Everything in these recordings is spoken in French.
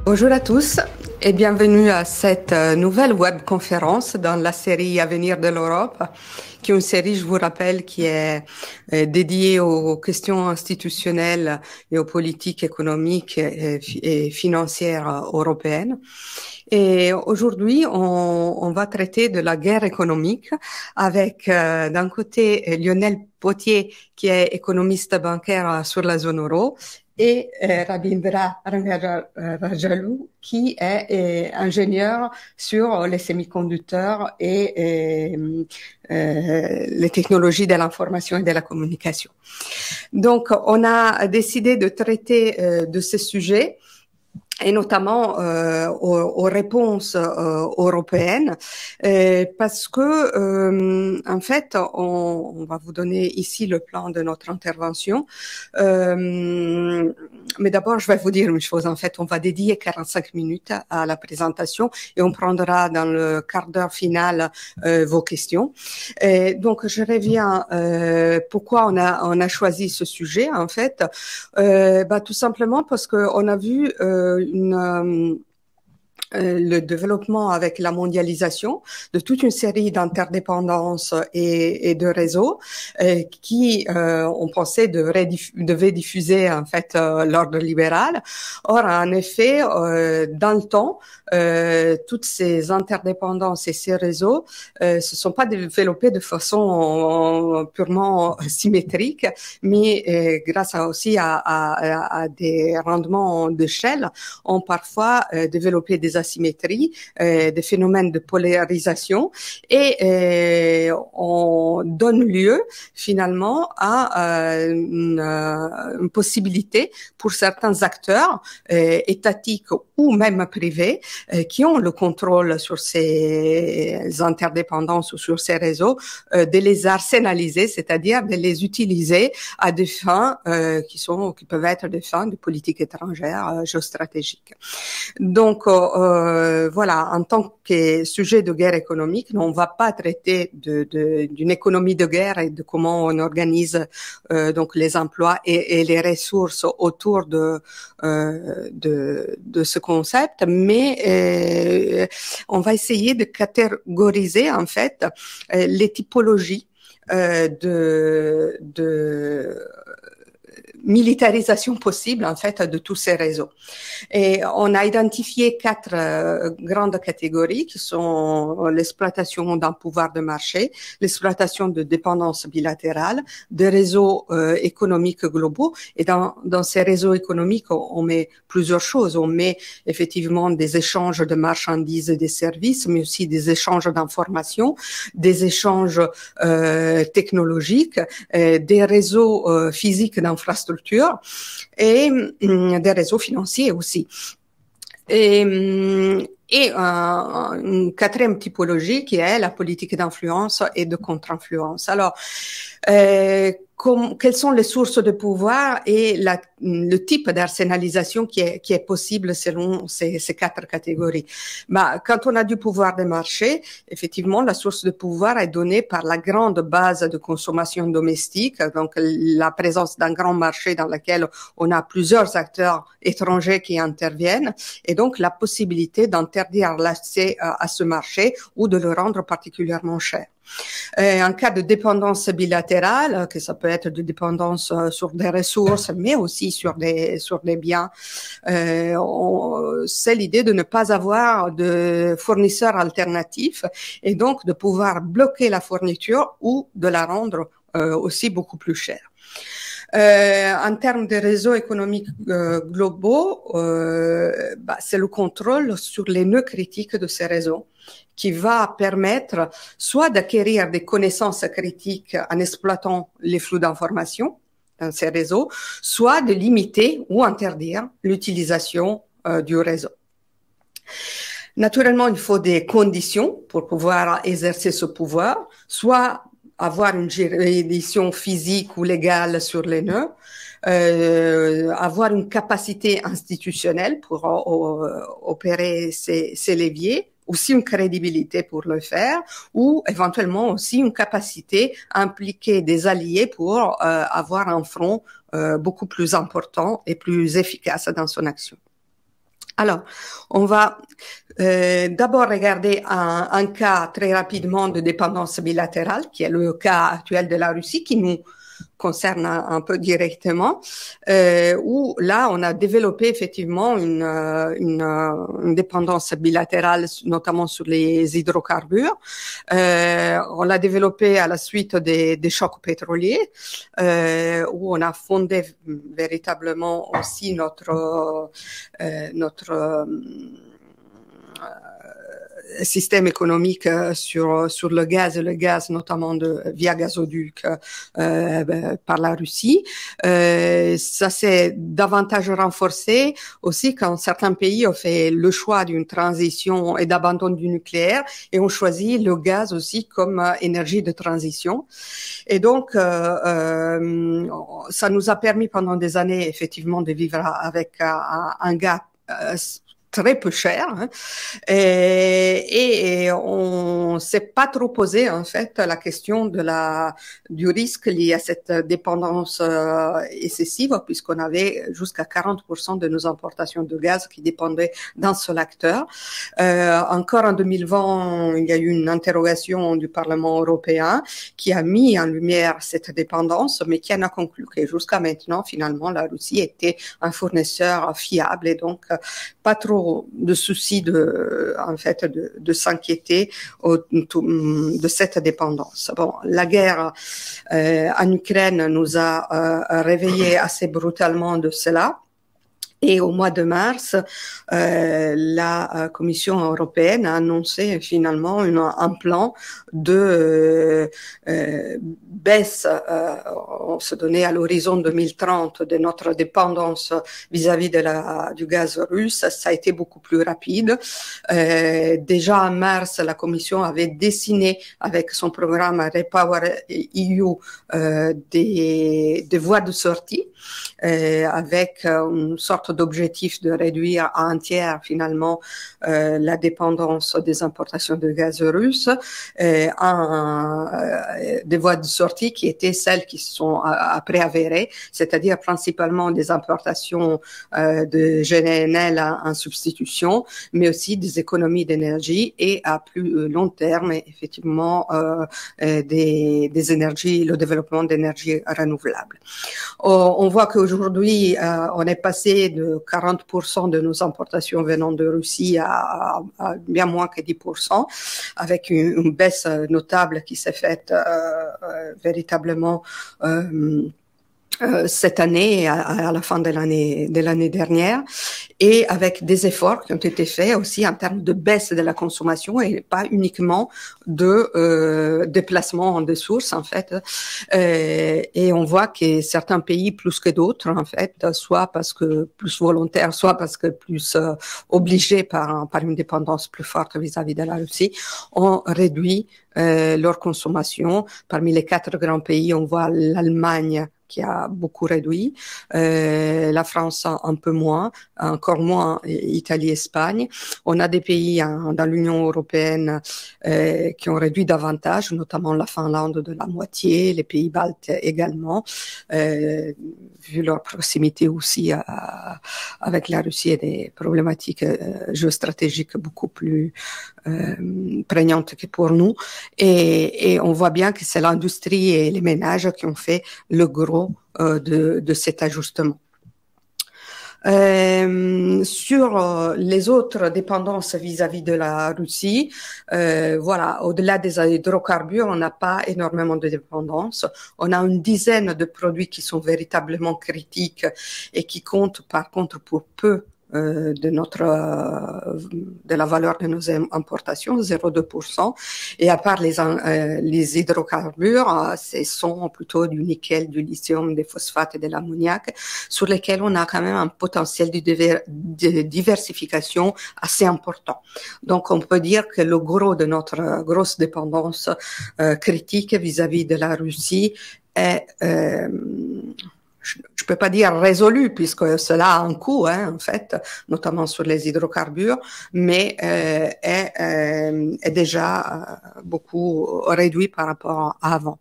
Bonjour à tous et bienvenue à cette nouvelle webconférence dans la série Avenir de l'Europe, qui est une série, je vous rappelle, qui est dédiée aux questions institutionnelles et aux politiques économiques et financières européennes. Et aujourd'hui, on va traiter de la guerre économique avec d'un côté Lionel Potier, qui est économiste bancaire sur la zone euro, et Rabindra Rajalou, qui est ingénieur sur les semi-conducteurs et les technologies de l'information et de la communication. Donc, on a décidé de traiter de ces sujets, et notamment aux réponses européennes, parce que en fait, on va vous donner ici le plan de notre intervention. Mais d'abord, je vais vous dire une chose. En fait, on va dédier 45 minutes à la présentation et on prendra dans le quart d'heure final vos questions. Donc, je reviens. Pourquoi on a choisi ce sujet, en fait? Tout simplement parce que on a vu le développement avec la mondialisation de toute une série d'interdépendances et de réseaux qui, on pensait, devaient diffuser en fait l'ordre libéral. Or, en effet, dans le temps, toutes ces interdépendances et ces réseaux se sont pas développés de façon purement symétrique, mais grâce aussi à des rendements d'échelle, ont parfois développé des asymétries, des phénomènes de polarisation, et on donne lieu finalement à une possibilité pour certains acteurs étatiques ou même privés qui ont le contrôle sur ces interdépendances ou sur ces réseaux, de les arsenaliser, c'est-à-dire de les utiliser à des fins qui peuvent être des fins de politique étrangère géostratégique. Donc voilà, en tant que sujet de guerre économique, on ne va pas traiter d'une économie de guerre et de comment on organise donc les emplois et les ressources autour de ce concept, mais on va essayer de catégoriser en fait les typologies de militarisation possible en fait de tous ces réseaux. Et on a identifié 4 grandes catégories qui sont l'exploitation d'un pouvoir de marché, l'exploitation de dépendance bilatérale, des réseaux économiques globaux. Et dans ces réseaux économiques, on met plusieurs choses. On met effectivement des échanges de marchandises et des services, mais aussi des échanges d'informations, des échanges technologiques, des réseaux physiques d'infrastructures et des réseaux financiers aussi. Et une 4e typologie qui est la politique d'influence et de contre-influence. Alors, quelles sont les sources de pouvoir et le type d'arsenalisation qui est possible selon ces 4 catégories. Quand on a du pouvoir de marché, effectivement, la source de pouvoir est donnée par la grande base de consommation domestique, donc la présence d'un grand marché dans lequel on a plusieurs acteurs étrangers qui interviennent, et donc la possibilité d'interdire l'accès à ce marché ou de le rendre particulièrement cher. En cas de dépendance bilatérale, que ça peut être de dépendance sur des ressources, mais aussi sur des biens, c'est l'idée de ne pas avoir de fournisseurs alternatifs et donc de pouvoir bloquer la fourniture ou de la rendre aussi beaucoup plus chère. En termes de réseaux économiques globaux, c'est le contrôle sur les nœuds critiques de ces réseaux qui va permettre soit d'acquérir des connaissances critiques en exploitant les flux d'informations dans ces réseaux, soit de limiter ou interdire l'utilisation du réseau. Naturellement, il faut des conditions pour pouvoir exercer ce pouvoir, soit avoir une juridiction physique ou légale sur les nœuds, avoir une capacité institutionnelle pour opérer ces leviers, aussi une crédibilité pour le faire, ou éventuellement aussi une capacité à impliquer des alliés pour avoir un front beaucoup plus important et plus efficace dans son action. Alors, on va d'abord regarder un cas très rapidement de dépendance bilatérale, qui est le cas actuel de la Russie, qui nous concerne un peu directement, où là, on a développé effectivement une dépendance bilatérale, notamment sur les hydrocarbures. On l'a développé à la suite des chocs pétroliers, où on a fondé véritablement aussi notre système économique sur le gaz notamment via gazoduc par la Russie. Ça s'est davantage renforcé aussi quand certains pays ont fait le choix d'une transition et d'abandon du nucléaire et ont choisi le gaz aussi comme énergie de transition. Et donc, ça nous a permis pendant des années effectivement de vivre avec un gaz très peu cher, hein. Et on s'est pas trop posé en fait la question du risque lié à cette dépendance excessive, puisqu'on avait jusqu'à 40% de nos importations de gaz qui dépendaient d'un seul acteur. Encore en 2020, il y a eu une interrogation du Parlement européen qui a mis en lumière cette dépendance, mais qui en a conclu que jusqu'à maintenant, finalement, la Russie était un fournisseur fiable et donc pas trop de soucis de s'inquiéter de cette dépendance. Bon, la guerre en Ukraine nous a réveillés assez brutalement de cela. Et au mois de mars, la Commission européenne a annoncé finalement un plan de baisse, on se donnait à l'horizon 2030 de notre dépendance vis-à-vis du gaz russe. Ça a été beaucoup plus rapide. Déjà en mars, la Commission avait dessiné avec son programme Repower EU des voies de sortie, avec une sorte d'objectif de réduire à un tiers finalement la dépendance des importations de gaz russe, des voies de sortie qui étaient celles qui sont après avérées, c'est-à-dire principalement des importations de GNL en substitution, mais aussi des économies d'énergie et à plus long terme effectivement des énergies, le développement d'énergies renouvelables. On voit qu'aujourd'hui on est passé de 40% de nos importations venant de Russie à bien moins que 10%, avec une baisse notable qui s'est faite véritablement cette année et à la fin de l'année dernière, et avec des efforts qui ont été faits aussi en termes de baisse de la consommation et pas uniquement de déplacement en ressources en fait. Et on voit que certains pays plus que d'autres en fait, soit parce que plus volontaires, soit parce que plus obligés par une dépendance plus forte vis-à-vis de la Russie, ont réduit leur consommation. Parmi les 4 grands pays, on voit l'Allemagne qui a beaucoup réduit, la France un peu moins, encore moins Italie, Espagne. On a des pays dans l'Union européenne qui ont réduit davantage, notamment la Finlande de la moitié, les pays baltes également, vu leur proximité aussi avec la Russie et des problématiques géostratégiques beaucoup plus prégnantes que pour nous. Et on voit bien que c'est l'industrie et les ménages qui ont fait le gros de cet ajustement. Sur les autres dépendances vis-à-vis de la Russie, voilà, au-delà des hydrocarbures, on n'a pas énormément de dépendance. On a une dizaine de produits qui sont véritablement critiques et qui comptent par contre pour peu de la valeur de nos importations, 0,2%. Et à part les hydrocarbures, ce sont plutôt du nickel, du lithium, des phosphates et de l'ammoniac, sur lesquels on a quand même un potentiel de diversification assez important. Donc, on peut dire que le gros de notre grosse dépendance critique vis-à-vis de la Russie est je peux pas dire résolu puisque cela a un coût, hein, en fait, notamment sur les hydrocarbures, mais est déjà beaucoup réduit par rapport à avant.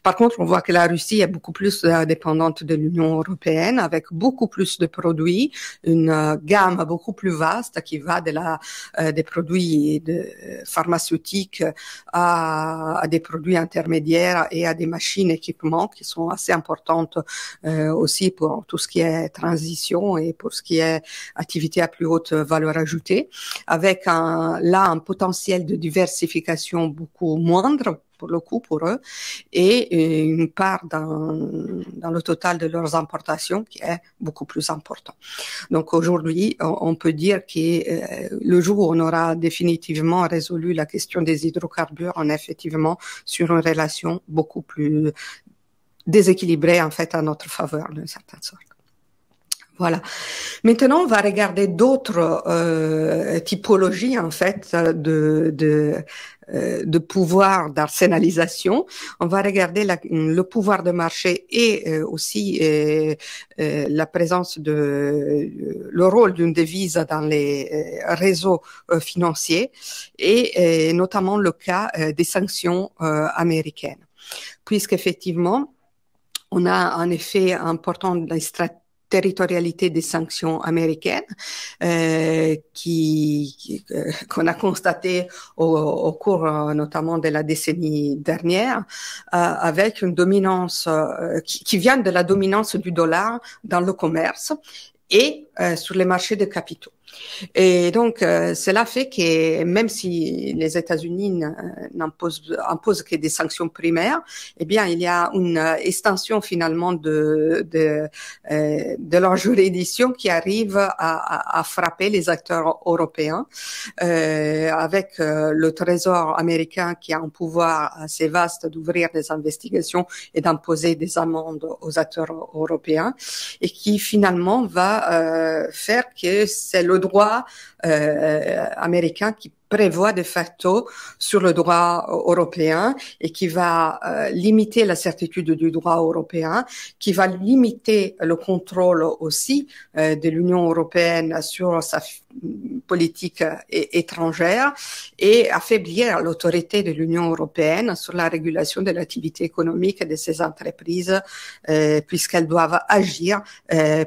Par contre, on voit que la Russie est beaucoup plus dépendante de l'Union européenne, avec beaucoup plus de produits, une gamme beaucoup plus vaste qui va des produits pharmaceutiques à des produits intermédiaires et à des machines, équipements qui sont assez importantes aussi pour tout ce qui est transition et pour ce qui est activité à plus haute valeur ajoutée, avec un potentiel de diversification beaucoup moindre pour le coup pour eux, et une part dans le total de leurs importations qui est beaucoup plus important. Donc aujourd'hui, on peut dire que le jour où on aura définitivement résolu la question des hydrocarbures, on est effectivement sur une relation beaucoup plus déséquilibrée en fait à notre faveur d'une certaine sorte. Voilà. Maintenant, on va regarder d'autres typologies en fait de pouvoir d'arsenalisation. On va regarder le pouvoir de marché et aussi la présence le rôle d'une devise dans les réseaux financiers et notamment le cas des sanctions américaines, puisqu'effectivement on a un effet important de la territorialité des sanctions américaines qu'on a constaté au cours notamment de la décennie dernière, avec une dominance qui vient de la dominance du dollar dans le commerce et sur les marchés de capitaux. Et donc, cela fait que même si les États-Unis imposent que des sanctions primaires, eh bien, il y a une extension finalement de leur juridiction qui arrive à frapper les acteurs européens, avec le Trésor américain qui a un pouvoir assez vaste d'ouvrir des investigations et d'imposer des amendes aux acteurs européens, et qui finalement va faire que c'est le droit américain qui prévoit de facto sur le droit européen et qui va limiter la certitude du droit européen, qui va limiter le contrôle aussi de l'Union européenne sur sa politique étrangère et affaiblir l'autorité de l'Union européenne sur la régulation de l'activité économique de ces entreprises, puisqu'elles doivent agir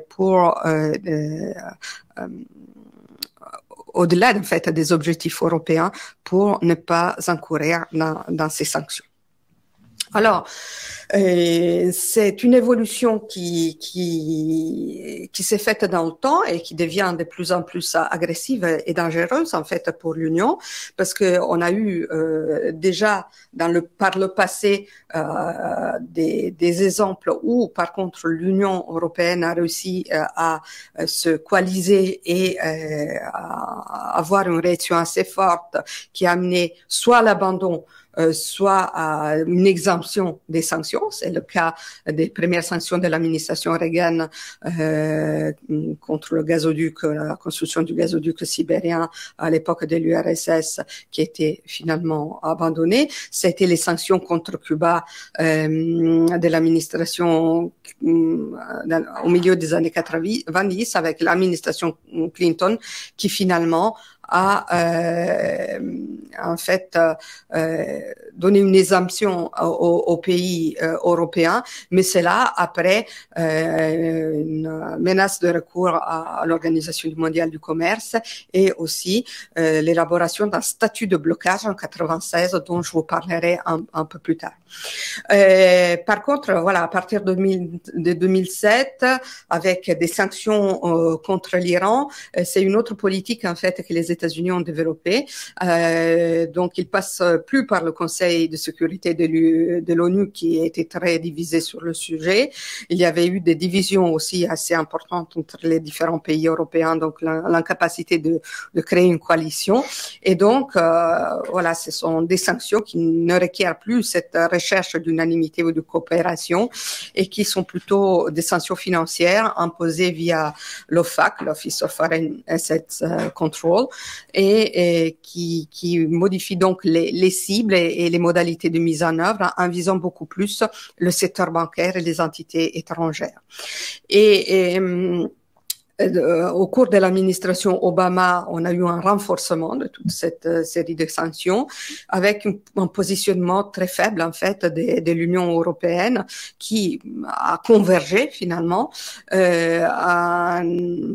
pour au-delà en fait des objectifs européens pour ne pas incourir dans ces sanctions. Alors, c'est une évolution qui s'est faite dans le temps et qui devient de plus en plus agressive et dangereuse en fait pour l'Union, parce que on a eu déjà par le passé des exemples où par contre l'Union européenne a réussi à se coaliser et à avoir une réaction assez forte qui a amené soit à l'abandon soit à une exemption des sanctions. C'est le cas des premières sanctions de l'administration Reagan contre le gazoduc, la construction du gazoduc sibérien à l'époque de l'URSS, qui était finalement abandonnée. C'était les sanctions contre Cuba de l'administration au milieu des années 90 avec l'administration Clinton qui finalement a en fait donné une exemption aux pays européens, mais c'est là après une menace de recours à l'Organisation mondiale du commerce et aussi l'élaboration d'un statut de blocage en 96 dont je vous parlerai un peu plus tard. Par contre, voilà, à partir de 2007, avec des sanctions contre l'Iran, c'est une autre politique en fait que les États-Unis ont développée. Donc, ils passent plus par le Conseil de sécurité de l'ONU qui était très divisé sur le sujet. Il y avait eu des divisions aussi assez importantes entre les différents pays européens, donc l'incapacité de créer une coalition. Et donc, voilà, ce sont des sanctions qui ne requièrent plus cette recherche d'unanimité ou de coopération et qui sont plutôt des sanctions financières imposées via l'OFAC, l'Office of Foreign Assets Control, et qui modifient donc les cibles et les modalités de mise en œuvre en visant beaucoup plus le secteur bancaire et les entités étrangères. Au cours de l'administration Obama, on a eu un renforcement de toute cette série de sanctions avec un positionnement très faible en fait de l'Union européenne qui a convergé finalement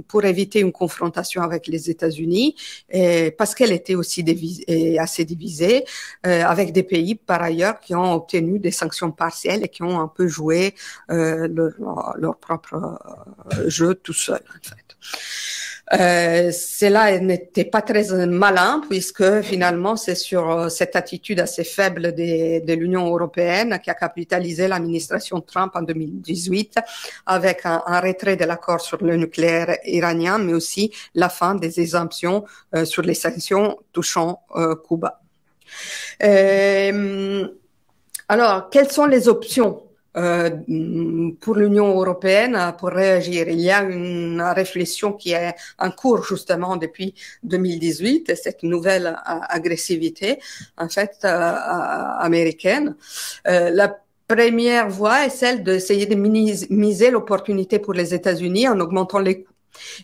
pour éviter une confrontation avec les États-Unis parce qu'elle était aussi assez divisée avec des pays par ailleurs qui ont obtenu des sanctions partielles et qui ont un peu joué leur propre jeu tout seul en fait. Cela n'était pas très malin puisque finalement c'est sur cette attitude assez faible de l'Union européenne qui a capitalisé l'administration Trump en 2018 avec un retrait de l'accord sur le nucléaire iranien mais aussi la fin des exemptions sur les sanctions touchant Cuba. Alors, quelles sont les options pour l'Union européenne pour réagir? Il y a une réflexion qui est en cours justement depuis 2018, cette nouvelle agressivité en fait américaine. La première voie est celle d'essayer de minimiser l'opportunité pour les États-Unis en augmentant les coûts.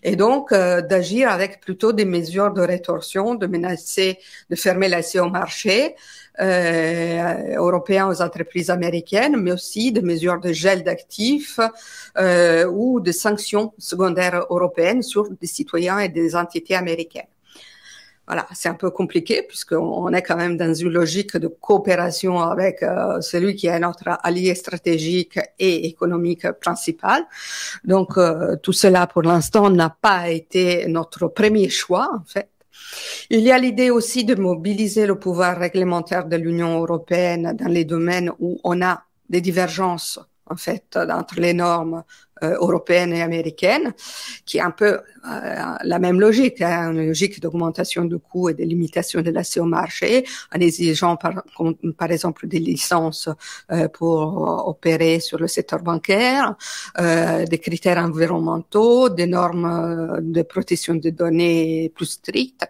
Et donc, d'agir avec plutôt des mesures de rétorsion, de menacer, de fermer l'accès au marché européen aux entreprises américaines, mais aussi des mesures de gel d'actifs ou de sanctions secondaires européennes sur des citoyens et des entités américaines. Voilà, c'est un peu compliqué puisqu'on est quand même dans une logique de coopération avec celui qui est notre allié stratégique et économique principal. Donc, tout cela, pour l'instant, n'a pas été notre premier choix, en fait. Il y a l'idée aussi de mobiliser le pouvoir réglementaire de l'Union européenne dans les domaines où on a des divergences, en fait, entre les normes européennes et américaines, qui est un peu la même logique, hein, une logique d'augmentation de coûts et de limitation de l'accès au marché, en exigeant par exemple des licences pour opérer sur le secteur bancaire, des critères environnementaux, des normes de protection des données plus strictes.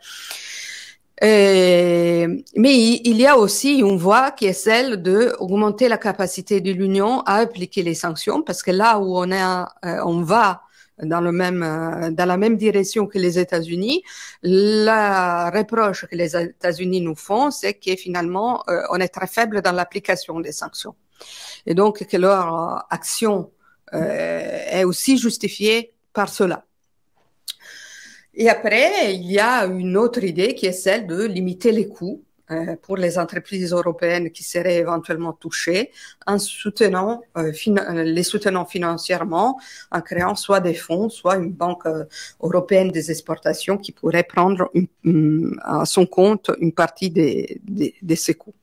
Mais il y a aussi une voie qui est celle de augmenter la capacité de l'Union à appliquer les sanctions, parce que là où on va dans la même direction que les États-Unis, la reproche que les États-Unis nous font, c'est que finalement on est très faible dans l'application des sanctions, et donc que leur action est aussi justifiée par cela. Et après, il y a une autre idée qui est celle de limiter les coûts pour les entreprises européennes qui seraient éventuellement touchées en soutenant, les soutenant financièrement, en créant soit des fonds, soit une banque européenne des exportations qui pourrait prendre à son compte une partie de ces coûts.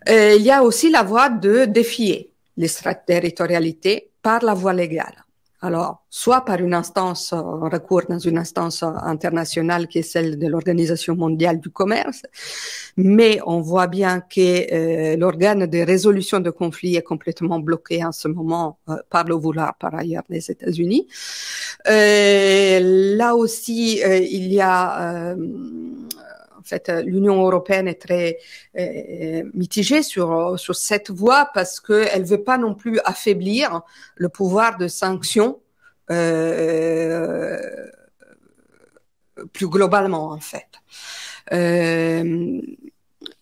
Il y a aussi la voie de défier l'extraterritorialité par la voie légale. Alors, soit par une instance, on recourt dans une instance internationale qui est celle de l'Organisation mondiale du commerce, mais on voit bien que l'organe de résolution de conflits est complètement bloqué en ce moment par le vouloir par ailleurs des États-Unis. Là aussi, il y a en fait, l'Union européenne est très mitigée sur cette voie parce qu'elle veut pas non plus affaiblir le pouvoir de sanction plus globalement, en fait.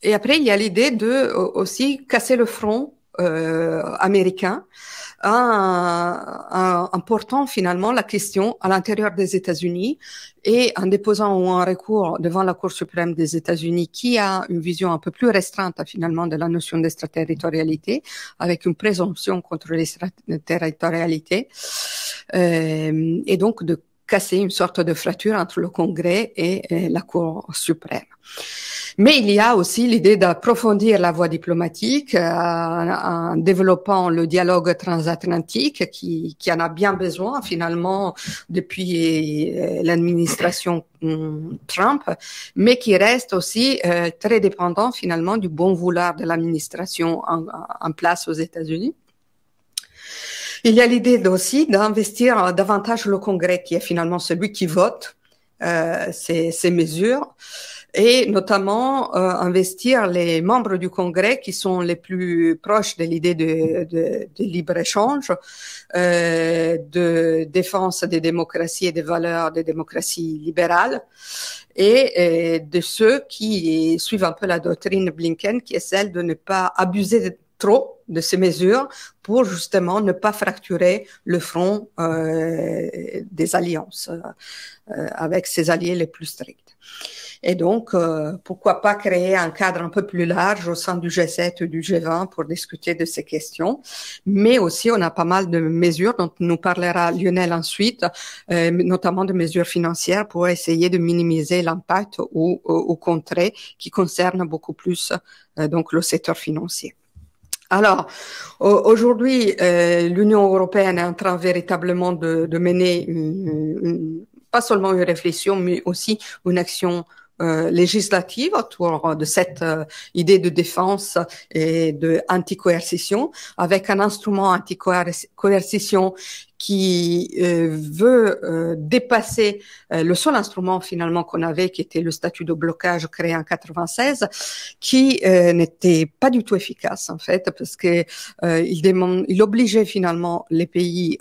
Et après, il y a l'idée de aussi casser le front américain en portant finalement la question à l'intérieur des États-Unis et en déposant un recours devant la Cour suprême des États-Unis qui a une vision un peu plus restreinte finalement de la notion d'extraterritorialité avec une présomption contre l'extraterritorialité et donc de casser une sorte de fracture entre le Congrès et la Cour suprême. Mais il y a aussi l'idée d'approfondir la voie diplomatique en développant le dialogue transatlantique qui en a bien besoin finalement depuis l'administration Trump, mais qui reste aussi très dépendant finalement du bon vouloir de l'administration en place aux États-Unis. Il y a l'idée aussi d'investir davantage le Congrès, qui est finalement celui qui vote ces mesures. et notamment investir les membres du Congrès qui sont les plus proches de l'idée de libre-échange, de défense des démocraties et des valeurs des démocraties libérales, et de ceux qui suivent un peu la doctrine Blinken, qui est celle de ne pas abuser trop de ces mesures pour justement ne pas fracturer le front des alliances avec ses alliés les plus stricts. Et donc, pourquoi pas créer un cadre un peu plus large au sein du G7 ou du G20 pour discuter de ces questions. Mais aussi, on a pas mal de mesures dont nous parlera Lionel ensuite, notamment de mesures financières pour essayer de minimiser l'impact ou contrer qui concerne beaucoup plus donc le secteur financier. Alors, aujourd'hui, l'Union européenne est en train véritablement de mener pas seulement une réflexion, mais aussi une action législative autour de cette idée de défense et de anti-coercition, avec un instrument anti-coercition qui veut dépasser le seul instrument finalement qu'on avait, qui était le statut de blocage créé en 96, qui n'était pas du tout efficace en fait, parce que il obligeait finalement les pays,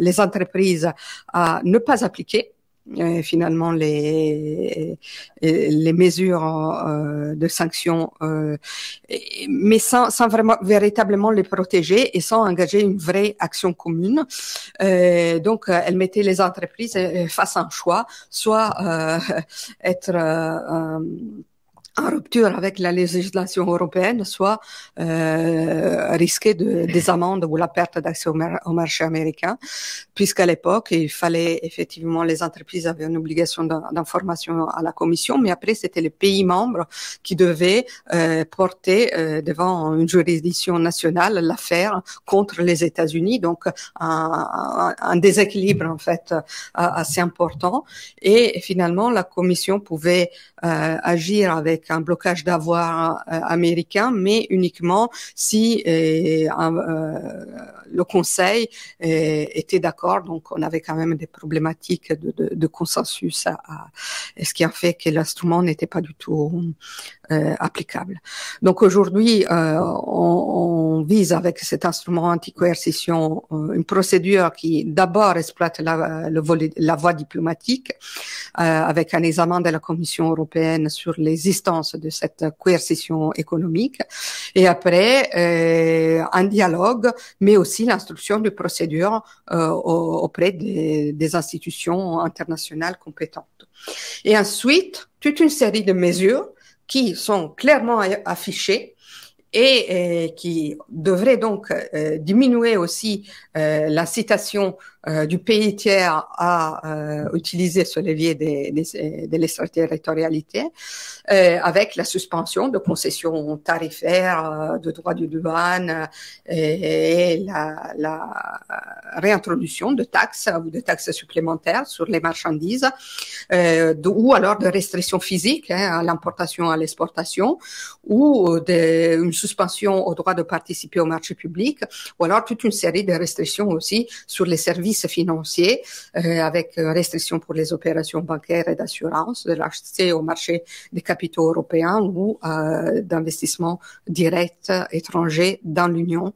les entreprises à ne pas appliquer finalement les mesures de sanctions, mais sans vraiment véritablement les protéger et sans engager une vraie action commune. Donc, elle mettait les entreprises face à un choix, soit être en rupture avec la législation européenne, soit risquer des amendes ou la perte d'accès au marché américain, puisqu'à l'époque, il fallait effectivement, les entreprises avaient une obligation d'information à la Commission, mais après, c'était les pays membres qui devaient porter devant une juridiction nationale l'affaire contre les États-Unis, donc un déséquilibre en fait assez important. Et finalement, la Commission pouvait agir avec un blocage d'avoirs américain, mais uniquement si le Conseil était d'accord. Donc, on avait quand même des problématiques de consensus, ce qui a fait que l'instrument n'était pas du tout applicable. Donc, aujourd'hui, on vise avec cet instrument anti-coercition une procédure qui d'abord exploite la voie diplomatique, avec un examen de la Commission européenne sur l'existence de cette coercition économique, et après un dialogue, mais aussi l'instruction de procédures auprès des institutions internationales compétentes. Et ensuite, toute une série de mesures qui sont clairement affichées et qui devraient donc diminuer aussi l'incitation du pays tiers à utiliser ce levier de l'extraterritorialité, avec la suspension de concessions tarifaires, de droits de douane et la réintroduction de taxes ou de taxes supplémentaires sur les marchandises, ou alors de restrictions physiques à l'importation, à l'exportation, ou une suspension au droit de participer au marché public, ou alors toute une série de restrictions aussi sur les services financiers, avec restrictions pour les opérations bancaires et d'assurance, de l'accès au marché des capitaux européens ou d'investissements directs étrangers dans l'Union,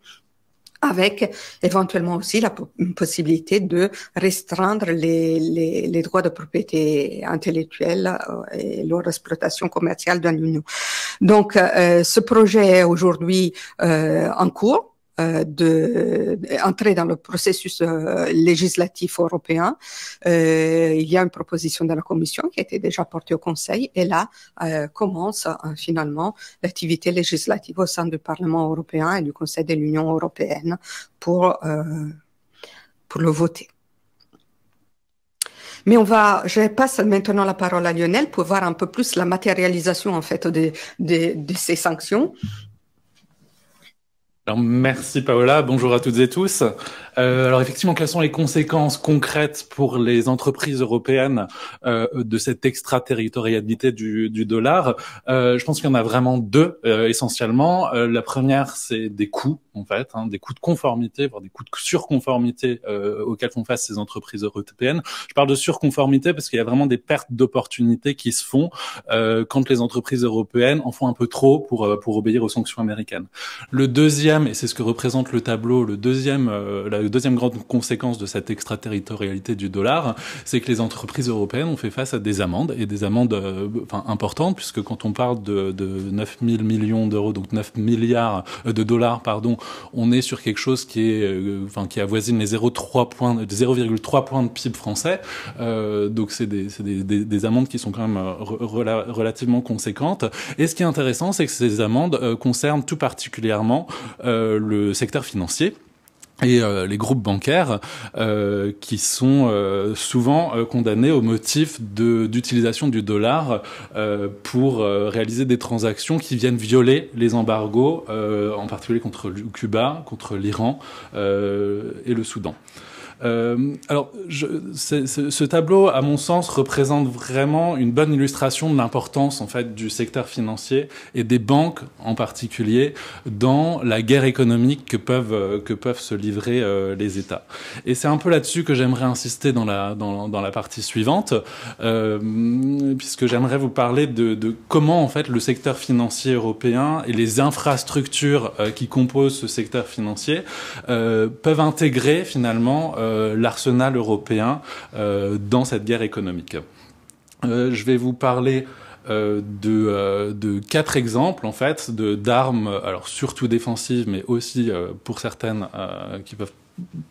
avec éventuellement aussi la possibilité de restreindre les droits de propriété intellectuelle et leur exploitation commerciale dans l'Union. Donc, ce projet est aujourd'hui en cours d'entrer dans le processus législatif européen. Il y a une proposition de la Commission qui a été déjà portée au Conseil, et là commence finalement l'activité législative au sein du Parlement européen et du Conseil de l'Union européenne pour le voter. Mais je passe maintenant la parole à Lionel pour voir un peu plus la matérialisation en fait de ces sanctions. Alors, merci Paola, bonjour à toutes et tous. Alors effectivement, quelles sont les conséquences concrètes pour les entreprises européennes de cette extraterritorialité du dollar? Je pense qu'il y en a vraiment deux essentiellement. La première, c'est des coûts en fait, des coûts de conformité, voire des coûts de surconformité auxquels font face ces entreprises européennes. Je parle de surconformité parce qu'il y a vraiment des pertes d'opportunités qui se font quand les entreprises européennes en font un peu trop pour obéir aux sanctions américaines. Le deuxième, et c'est ce que représente le tableau, la deuxième grande conséquence de cette extraterritorialité du dollar, c'est que les entreprises européennes ont fait face à des amendes, et des amendes importantes, puisque quand on parle de 9 000 millions d'euros, donc 9 milliards de dollars, pardon, on est sur quelque chose qui avoisine les 0,3 points de PIB français. Donc c'est des amendes qui sont quand même relativement conséquentes. Et ce qui est intéressant, c'est que ces amendes concernent tout particulièrement le secteur financier et les groupes bancaires qui sont souvent condamnés au motif d'utilisation du dollar pour réaliser des transactions qui viennent violer les embargos, en particulier contre Cuba, contre l'Iran et le Soudan. Alors, ce tableau, à mon sens, représente vraiment une bonne illustration de l'importance, en fait, du secteur financier et des banques, en particulier, dans la guerre économique que peuvent se livrer les États. Et c'est un peu là-dessus que j'aimerais insister dans la partie suivante, puisque j'aimerais vous parler de comment, en fait, le secteur financier européen et les infrastructures qui composent ce secteur financier peuvent intégrer, finalement, l'arsenal européen dans cette guerre économique. Je vais vous parler de 4 exemples en fait d'armes, alors surtout défensives, mais aussi pour certaines qui peuvent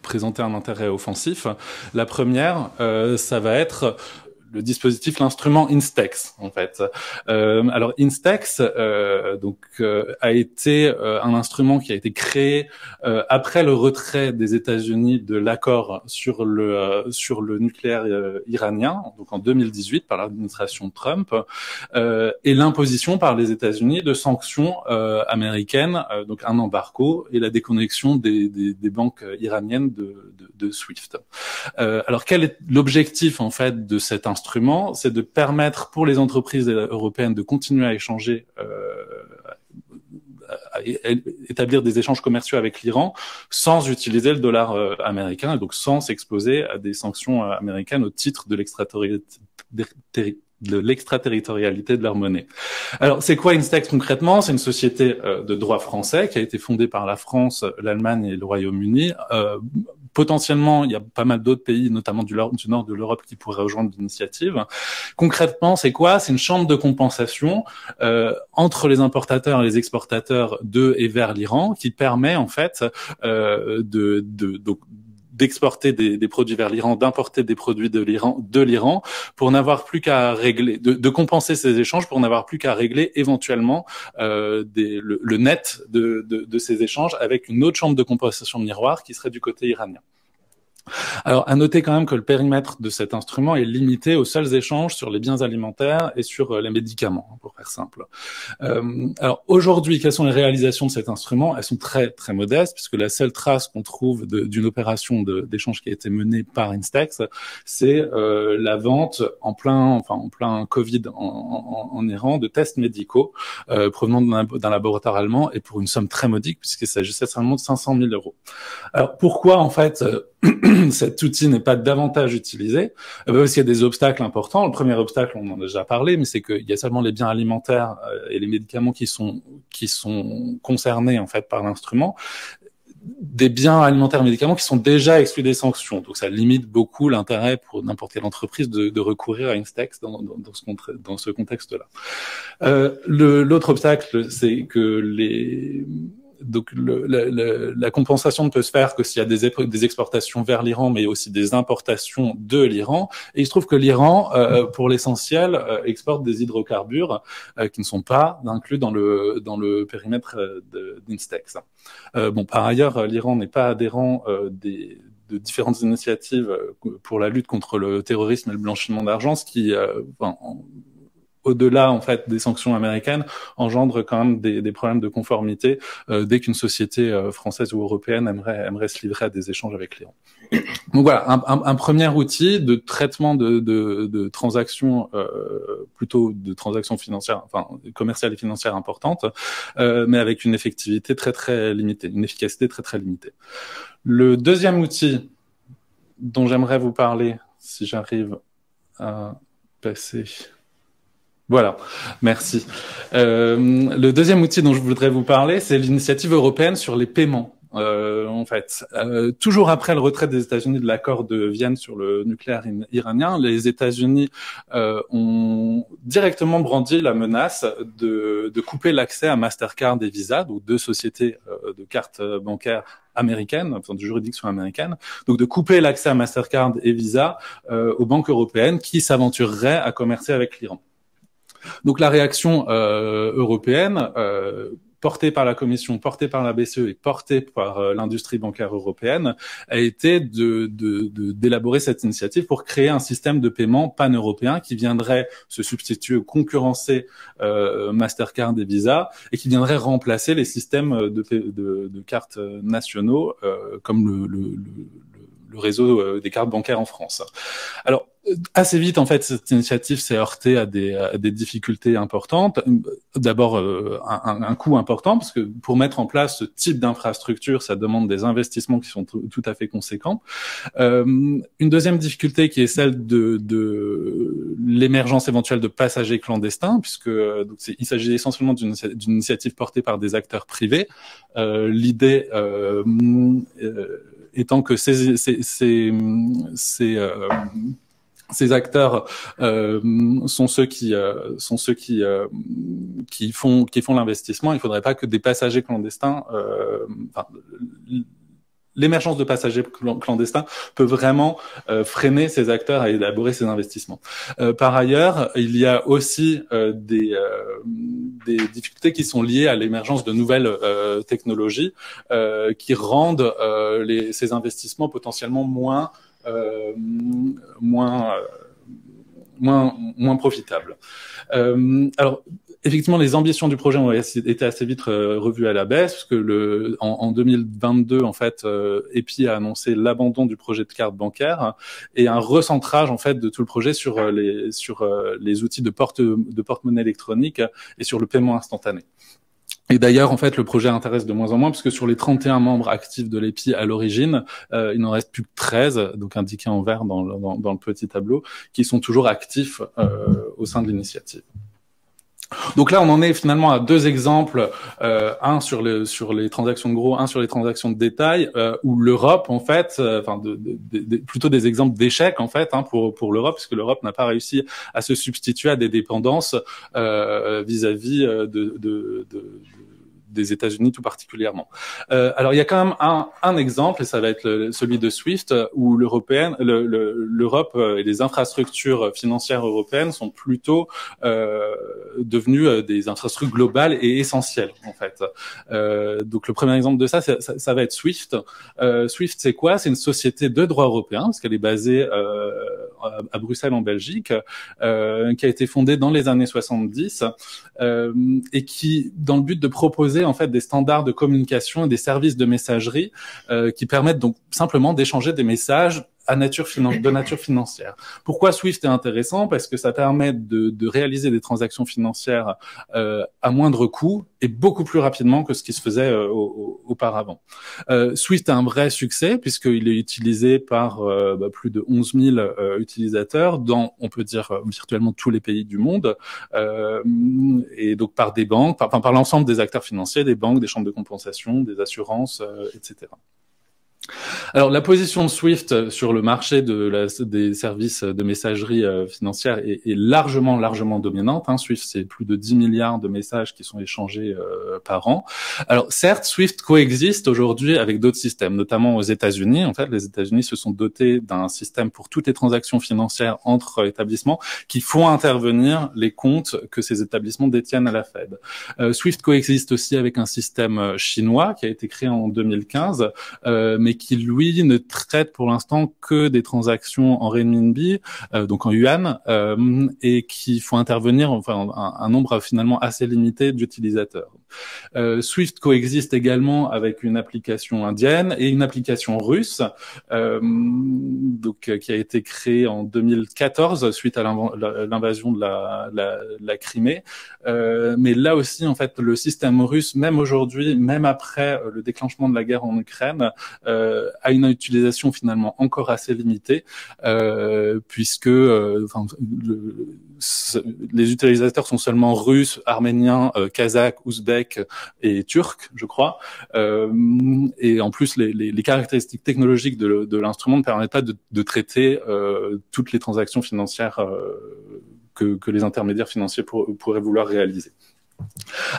présenter un intérêt offensif. La première, ça va être le dispositif, l'instrument Instex, en fait. Alors Instex, a été un instrument qui a été créé après le retrait des États-Unis de l'accord sur le nucléaire iranien, donc en 2018 par l'administration Trump, et l'imposition par les États-Unis de sanctions américaines, donc un embargo et la déconnexion des banques iraniennes de SWIFT. Alors quel est l'objectif en fait de cet instrument? C'est de permettre pour les entreprises européennes de continuer à échanger, à établir des échanges commerciaux avec l'Iran sans utiliser le dollar américain et donc sans s'exposer à des sanctions américaines au titre de l'extraterritorialité de leur monnaie. Alors, c'est quoi Instex concrètement? C'est une société de droit français qui a été fondée par la France, l'Allemagne et le Royaume-Uni. Potentiellement, il y a pas mal d'autres pays, notamment du nord de l'Europe, qui pourraient rejoindre l'initiative. Concrètement, c'est quoi? C'est une chambre de compensation entre les importateurs et les exportateurs de et vers l'Iran, qui permet en fait d'exporter des produits vers l'Iran, d'importer des produits de l'Iran, pour n'avoir plus qu'à régler, de compenser ces échanges pour n'avoir plus qu'à régler éventuellement le net de ces échanges avec une autre chambre de compensation miroir qui serait du côté iranien. Alors, à noter quand même que le périmètre de cet instrument est limité aux seuls échanges sur les biens alimentaires et sur les médicaments, pour faire simple. Alors, aujourd'hui, quelles sont les réalisations de cet instrument? Elles sont très, très modestes, puisque la seule trace qu'on trouve d'une opération d'échange qui a été menée par Instex, c'est la vente en plein Covid en Iran de tests médicaux provenant d'un laboratoire allemand et pour une somme très modique, puisqu'il s'agissait seulement de 500 000 euros. Alors, pourquoi, en fait, cet outil n'est pas davantage utilisé? Parce qu'il y a des obstacles importants. Le premier obstacle, on en a déjà parlé, mais c'est qu'il y a seulement les biens alimentaires et les médicaments qui sont concernés en fait par l'instrument. Des biens alimentaires et médicaments qui sont déjà exclus des sanctions. Donc ça limite beaucoup l'intérêt pour n'importe quelle entreprise de recourir à Instex dans ce contexte-là. L'autre obstacle, c'est que la compensation ne peut se faire que s'il y a des exportations vers l'Iran, mais aussi des importations de l'Iran. Et il se trouve que l'Iran, pour l'essentiel, exporte des hydrocarbures qui ne sont pas inclus dans le périmètre d'Instex. Par ailleurs, l'Iran n'est pas adhérent de différentes initiatives pour la lutte contre le terrorisme et le blanchiment d'argent, ce qui au-delà en fait des sanctions américaines, engendre quand même des problèmes de conformité dès qu'une société française ou européenne aimerait se livrer à des échanges avec l'Iran. Donc voilà, un premier outil de traitement de transactions, plutôt de transactions financières, enfin commerciales et financières importantes, mais avec une effectivité très limitée, une efficacité très limitée. Le deuxième outil dont j'aimerais vous parler, si j'arrive à passer... Voilà, merci. Le deuxième outil dont je voudrais vous parler, c'est l'initiative européenne sur les paiements. En fait, toujours après le retrait des États-Unis de l'accord de Vienne sur le nucléaire iranien, les États-Unis ont directement brandi la menace de couper l'accès à Mastercard et Visa, donc deux sociétés de cartes bancaires américaines, enfin de juridiction américaine, donc de couper l'accès à Mastercard et Visa aux banques européennes qui s'aventureraient à commercer avec l'Iran. Donc la réaction européenne, portée par la Commission, portée par la BCE et portée par l'industrie bancaire européenne, a été d'élaborer cette initiative pour créer un système de paiement pan-européen qui viendrait se substituer, concurrencer Mastercard et Visa, et qui viendrait remplacer les systèmes de cartes nationaux comme le réseau des cartes bancaires en France. Alors, assez vite, en fait, cette initiative s'est heurtée à des difficultés importantes. D'abord, un coût important, parce que pour mettre en place ce type d'infrastructure, ça demande des investissements qui sont tout à fait conséquents. Une deuxième difficulté qui est celle de l'émergence éventuelle de passagers clandestins, puisque donc il s'agit essentiellement d'une initiative portée par des acteurs privés. L'idée étant que ces acteurs sont ceux qui font l'investissement. Il faudrait pas que des passagers clandestins, l'émergence de passagers clandestins peut vraiment freiner ces acteurs à élaborer ces investissements. Par ailleurs, il y a aussi des difficultés qui sont liées à l'émergence de nouvelles technologies qui rendent ces investissements potentiellement moins profitables. Alors, effectivement, les ambitions du projet ont été assez vite revues à la baisse, parce que en 2022, en fait, EPI a annoncé l'abandon du projet de carte bancaire et un recentrage, en fait, de tout le projet sur les outils de porte-monnaie électronique et sur le paiement instantané. Et d'ailleurs, en fait, le projet intéresse de moins en moins, parce que sur les 31 membres actifs de l'EPI à l'origine, il n'en reste plus que 13, donc indiqués en vert dans le petit tableau, qui sont toujours actifs au sein de l'initiative. Donc là, on en est finalement à deux exemples, un sur les transactions de gros, un sur les transactions de détail, où l'Europe, en fait, plutôt des exemples d'échecs, en fait, pour l'Europe, parce que l'Europe n'a pas réussi à se substituer à des dépendances vis-à-vis des États-Unis tout particulièrement. Alors il y a quand même un exemple, et ça va être celui de SWIFT, où l'Europe et les infrastructures financières européennes sont plutôt devenues des infrastructures globales et essentielles en fait. Donc le premier exemple de ça va être SWIFT. SWIFT, c'est quoi? C'est une société de droit européen, parce qu'elle est basée à Bruxelles en Belgique, qui a été fondée dans les années 70 et qui, dans le but de proposer en fait des standards de communication et des services de messagerie qui permettent donc simplement d'échanger des messages de nature financière. Pourquoi SWIFT est intéressant? Parce que ça permet de réaliser des transactions financières à moindre coût et beaucoup plus rapidement que ce qui se faisait auparavant. SWIFT a un vrai succès puisqu'il est utilisé par plus de 11 000 utilisateurs dans, on peut dire, virtuellement tous les pays du monde, et donc par des banques, par l'ensemble des acteurs financiers, des banques, des chambres de compensation, des assurances, etc. Alors, la position de SWIFT sur le marché des services de messagerie financière est largement dominante. SWIFT, c'est plus de 10 milliards de messages qui sont échangés par an. Alors, certes, SWIFT coexiste aujourd'hui avec d'autres systèmes, notamment aux États-Unis. En fait, les États-Unis se sont dotés d'un système pour toutes les transactions financières entre établissements qui font intervenir les comptes que ces établissements détiennent à la Fed. SWIFT coexiste aussi avec un système chinois qui a été créé en 2015, mais qui lui ne traite pour l'instant que des transactions en renminbi, donc en yuan, et qui font intervenir enfin un nombre finalement assez limité d'utilisateurs. Swift coexiste également avec une application indienne et une application russe, donc qui a été créée en 2014 suite à l'invasion de la Crimée. Mais là aussi, en fait, le système russe, même aujourd'hui, même après le déclenchement de la guerre en Ukraine, a une utilisation finalement encore assez limitée, puisque les utilisateurs sont seulement russes, arméniens, kazakhs, ouzbeks et turcs, je crois. Et en plus, les caractéristiques technologiques de l'instrument ne permettent pas de traiter toutes les transactions financières que les intermédiaires financiers pourraient vouloir réaliser.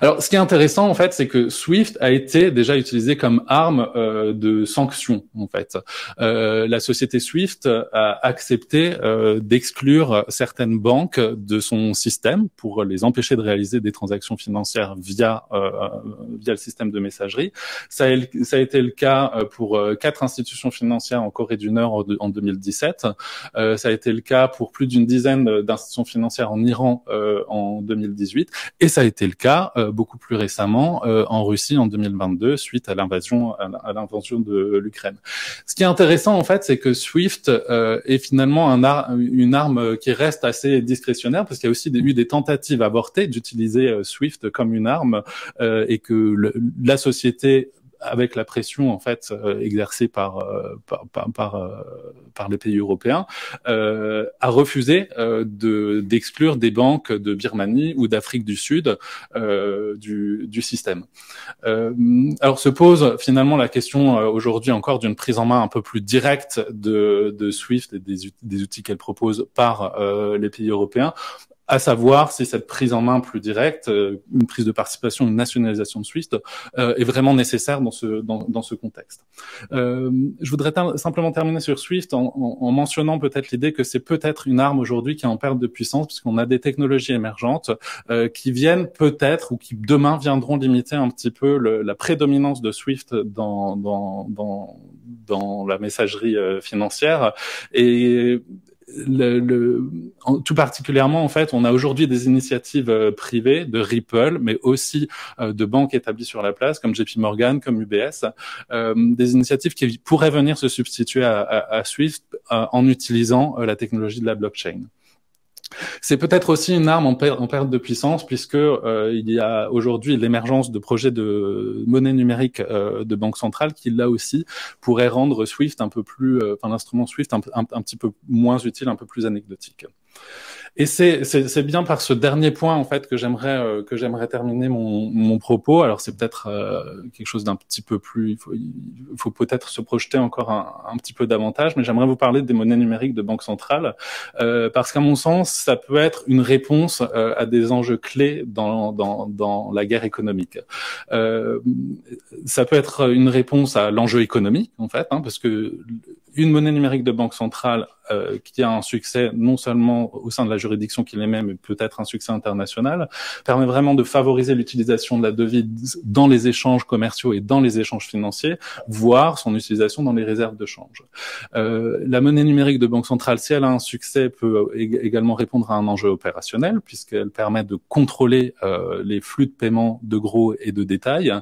Alors, ce qui est intéressant, en fait, c'est que Swift a été déjà utilisé comme arme de sanction, en fait. La société Swift a accepté d'exclure certaines banques de son système pour les empêcher de réaliser des transactions financières via le système de messagerie. Ça a été le cas pour 4 institutions financières en Corée du Nord en 2017. Ça a été le cas pour plus d'une dizaine d'institutions financières en Iran en 2018. Et ça a été le cas beaucoup plus récemment en Russie en 2022 suite à l'invasion de l'Ukraine. Ce qui est intéressant en fait, c'est que Swift est finalement une arme qui reste assez discrétionnaire parce qu'il y a aussi eu des tentatives avortées d'utiliser Swift comme une arme et que la société avec la pression en fait exercée par les pays européens, a refusé d'exclure des banques de Birmanie ou d'Afrique du Sud du système. Alors se pose finalement la question aujourd'hui encore d'une prise en main un peu plus directe de Swift et des outils qu'elle propose par les pays européens, à savoir si cette prise en main plus directe, une prise de participation, une nationalisation de Swift est vraiment nécessaire dans ce contexte. Je voudrais simplement terminer sur Swift en mentionnant peut-être l'idée que c'est peut-être une arme aujourd'hui qui est en perte de puissance puisqu'on a des technologies émergentes qui viennent peut-être ou qui demain viendront limiter un petit peu la prédominance de Swift dans la messagerie financière et tout particulièrement, en fait, on a aujourd'hui des initiatives privées de Ripple, mais aussi de banques établies sur la place, comme JP Morgan, comme UBS, des initiatives qui pourraient venir se substituer à Swift en utilisant la technologie de la blockchain. C'est peut-être aussi une arme en perte de puissance puisque il y a aujourd'hui l'émergence de projets de monnaie numérique de banque centrale qui là aussi pourrait rendre Swift un peu plus, l'instrument Swift un petit peu moins utile, un peu plus anecdotique. Et c'est bien par ce dernier point en fait que j'aimerais terminer mon propos. Alors c'est peut-être quelque chose d'un petit peu plus, il faut peut-être se projeter encore un petit peu davantage, mais j'aimerais vous parler des monnaies numériques de banque centrale parce qu'à mon sens ça peut être une réponse à des enjeux clés dans la guerre économique. Ça peut être une réponse à l'enjeu économique en fait, parce que une monnaie numérique de banque centrale qui a un succès non seulement au sein de la juridiction qu'il émet, mais peut-être un succès international, permet vraiment de favoriser l'utilisation de la devise dans les échanges commerciaux et dans les échanges financiers, voire son utilisation dans les réserves de change. La monnaie numérique de banque centrale, si elle a un succès, peut également répondre à un enjeu opérationnel, puisqu'elle permet de contrôler les flux de paiement de gros et de détail,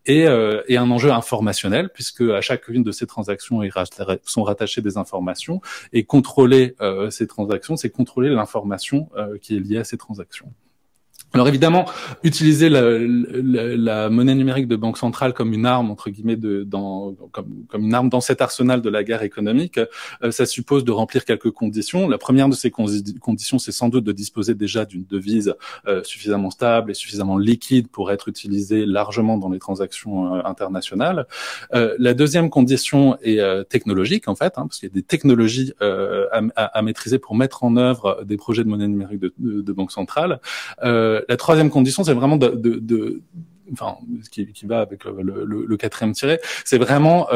et un enjeu informationnel, puisque à chacune de ces transactions sont rattachées des informations, et contrôler ces transactions, c'est contrôler l'information qui est liée à ces transactions. Alors évidemment, utiliser la monnaie numérique de banque centrale comme une arme entre guillemets comme une arme dans cet arsenal de la guerre économique, ça suppose de remplir quelques conditions. La première de ces conditions, c'est sans doute de disposer déjà d'une devise suffisamment stable et suffisamment liquide pour être utilisée largement dans les transactions internationales. La deuxième condition est technologique en fait, parce qu'il y a des technologies à maîtriser pour mettre en œuvre des projets de monnaie numérique de banque centrale. La troisième condition, c'est vraiment ce qui va avec le quatrième tiret, c'est vraiment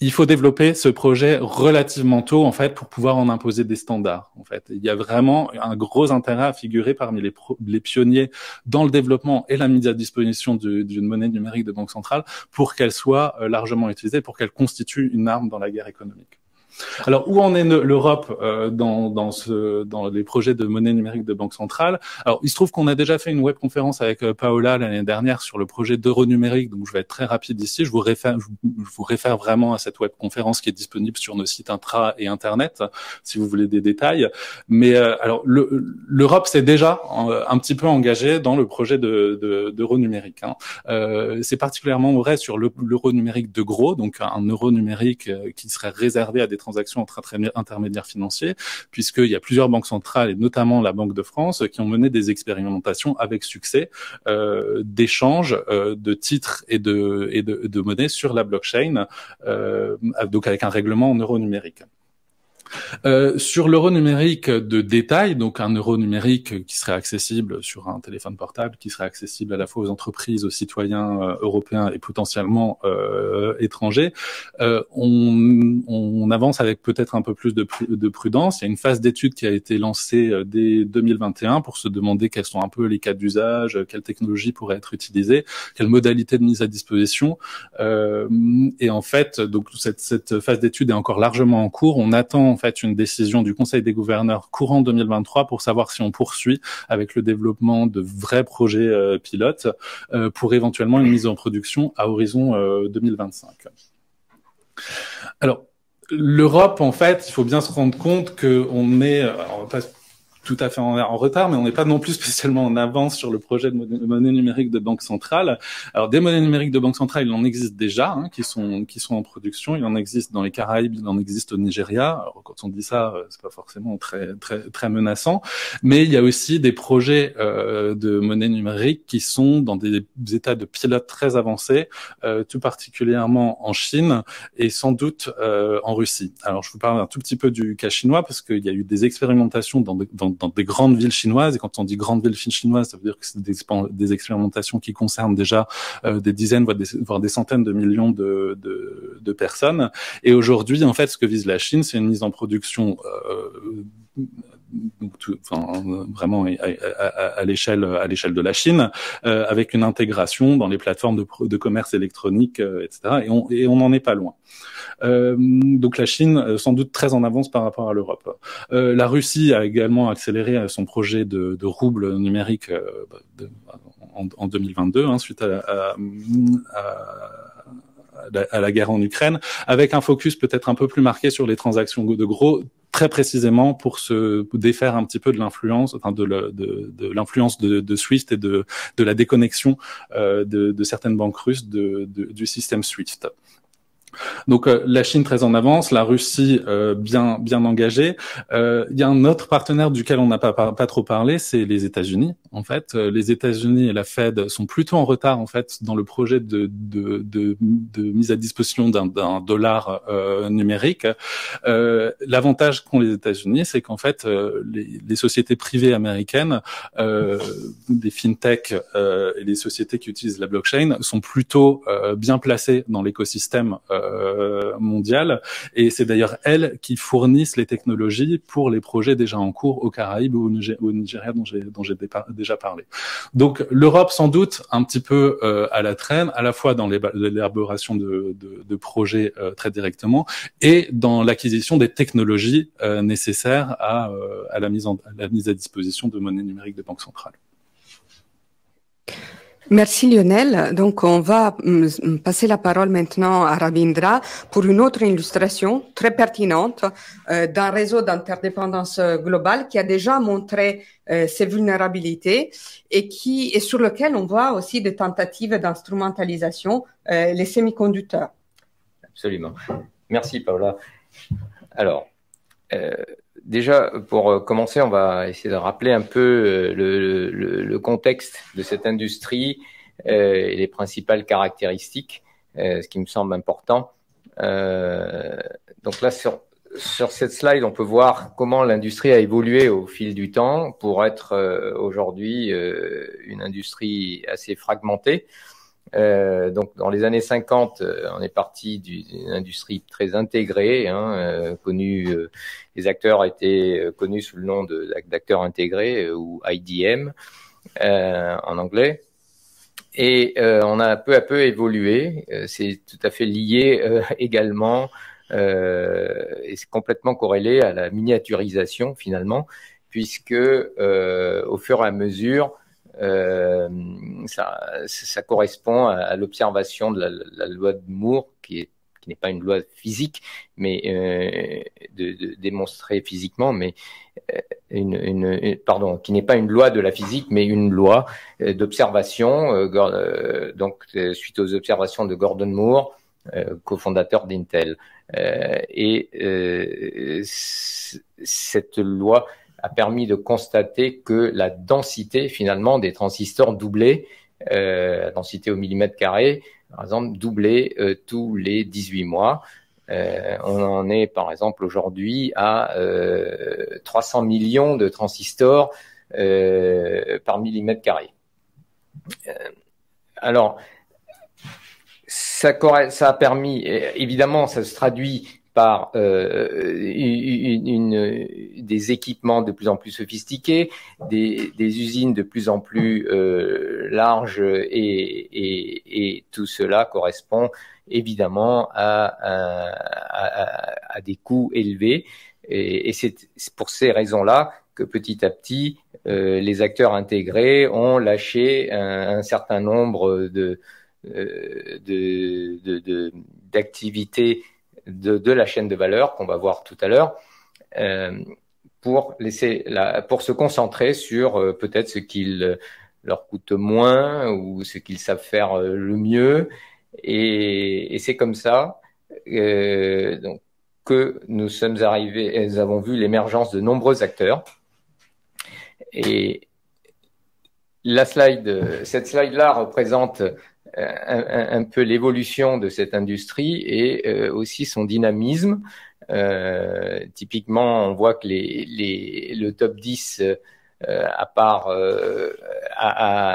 il faut développer ce projet relativement tôt, en fait, pour pouvoir en imposer des standards. En fait, il y a vraiment un gros intérêt à figurer parmi les pionniers dans le développement et la mise à disposition d'une monnaie numérique de banque centrale pour qu'elle soit largement utilisée, pour qu'elle constitue une arme dans la guerre économique. Alors, où en est l'Europe dans les projets de monnaie numérique de banque centrale? Alors, il se trouve qu'on a déjà fait une webconférence avec Paola l'année dernière sur le projet d'euro numérique, donc je vais être très rapide ici. Je vous réfère vraiment à cette webconférence qui est disponible sur nos sites intra et internet, si vous voulez des détails. Mais alors, l'Europe s'est déjà un petit peu engagée dans le projet d'euro numérique. C'est particulièrement vrai sur l'euro numérique de gros, donc un euro numérique qui serait réservé à des transactions entre intermédiaires financiers, puisqu'il y a plusieurs banques centrales, et notamment la Banque de France, qui ont mené des expérimentations avec succès d'échanges de titres et de monnaies sur la blockchain, donc avec un règlement en euro numérique. Sur l'euro numérique de détail, donc un euro numérique qui serait accessible sur un téléphone portable, qui serait accessible à la fois aux entreprises, aux citoyens européens et potentiellement étrangers, on avance avec peut-être un peu plus de prudence. Il y a une phase d'étude qui a été lancée dès 2021 pour se demander quels sont un peu les cas d'usage, quelles technologies pourraient être utilisées, quelles modalités de mise à disposition. Et en fait, donc cette phase d'étude est encore largement en cours. On attend en fait une décision du Conseil des gouverneurs courant 2023 pour savoir si on poursuit avec le développement de vrais projets pilotes pour éventuellement une mise en production à horizon 2025. Alors, l'Europe, en fait, il faut bien se rendre compte qu'on est, on va pas tout à fait en retard, mais on n'est pas non plus spécialement en avance sur le projet de monnaie numérique de banque centrale. Alors, des monnaies numériques de banque centrale, il en existe déjà, qui sont en production. Il en existe dans les Caraïbes, il en existe au Nigeria. Alors, quand on dit ça, c'est pas forcément très menaçant, mais il y a aussi des projets de monnaie numérique qui sont dans des états de pilote très avancés, tout particulièrement en Chine et sans doute en Russie. Alors, je vous parle un tout petit peu du cas chinois parce qu'il y a eu des expérimentations dans des grandes villes chinoises, et quand on dit grandes villes chinoises, ça veut dire que c'est des expérimentations qui concernent déjà des dizaines, voire des centaines de millions de personnes. Et aujourd'hui, en fait, ce que vise la Chine, c'est une mise en production donc vraiment à l'échelle de la Chine, avec une intégration dans les plateformes de commerce électronique, etc. Et on n'en est pas loin. Donc la Chine, sans doute très en avance par rapport à l'Europe. La Russie a également accéléré son projet de rouble numérique en 2022, suite à la guerre en Ukraine, avec un focus peut-être un peu plus marqué sur les transactions de gros, très précisément pour se défaire un petit peu de l'influence, de l'influence de SWIFT et de la déconnexion de certaines banques russes du système SWIFT. Donc la Chine très en avance, la Russie bien engagée. Il y a un autre partenaire duquel on n'a pas trop parlé, c'est les États-Unis. En fait, les États-Unis et la Fed sont plutôt en retard en fait dans le projet de mise à disposition d'un dollar numérique. L'avantage qu'ont les États-Unis, c'est qu'en fait les sociétés privées américaines, des fintech et les sociétés qui utilisent la blockchain sont plutôt bien placées dans l'écosystème mondiale, et c'est d'ailleurs elles qui fournissent les technologies pour les projets déjà en cours aux Caraïbes ou au Nigeria dont j'ai déjà parlé. Donc l'Europe sans doute un petit peu à la traîne, à la fois dans l'élaboration de projets très directement et dans l'acquisition des technologies nécessaires à la mise à disposition de monnaie numérique de banque centrale. Merci Lionel. Donc on va passer la parole maintenant à Ravindra pour une autre illustration très pertinente d'un réseau d'interdépendance globale qui a déjà montré ses vulnérabilités et sur lequel on voit aussi des tentatives d'instrumentalisation, les semi-conducteurs. Absolument. Merci Paola. Alors, déjà, pour commencer, on va essayer de rappeler un peu le contexte de cette industrie et les principales caractéristiques, ce qui me semble important. Donc là, sur cette slide, on peut voir comment l'industrie a évolué au fil du temps pour être aujourd'hui une industrie assez fragmentée. Donc, dans les années 50, on est parti d'une industrie très intégrée, les acteurs étaient connus sous le nom d'acteurs intégrés ou IDM en anglais. Et on a peu à peu évolué. C'est tout à fait lié également, et c'est complètement corrélé à la miniaturisation finalement, puisque au fur et à mesure, ça correspond à l'observation de la loi de Moore, qui n'est pas une loi physique, mais de démontrer physiquement, mais pardon, qui n'est pas une loi de la physique, mais une loi d'observation. Donc, suite aux observations de Gordon Moore, cofondateur d'Intel, cette loi a permis de constater que la densité finalement des transistors doublait, la densité au millimètre carré, par exemple, doublait tous les 18 mois. On en est par exemple aujourd'hui à 300 millions de transistors par millimètre carré. Alors, ça a permis, évidemment, ça se traduit par des équipements de plus en plus sophistiqués, des usines de plus en plus larges, et tout cela correspond évidemment à des coûts élevés. Et c'est pour ces raisons-là que petit à petit, les acteurs intégrés ont lâché un certain nombre d'activités de la chaîne de valeur qu'on va voir tout à l'heure, pour se concentrer sur peut-être ce qu'il leur coûte moins ou ce qu'ils savent faire le mieux, et c'est comme ça donc, que nous sommes arrivés, nous avons vu l'émergence de nombreux acteurs. Et cette slide-là représente un peu l'évolution de cette industrie et aussi son dynamisme. Typiquement, on voit que le top 10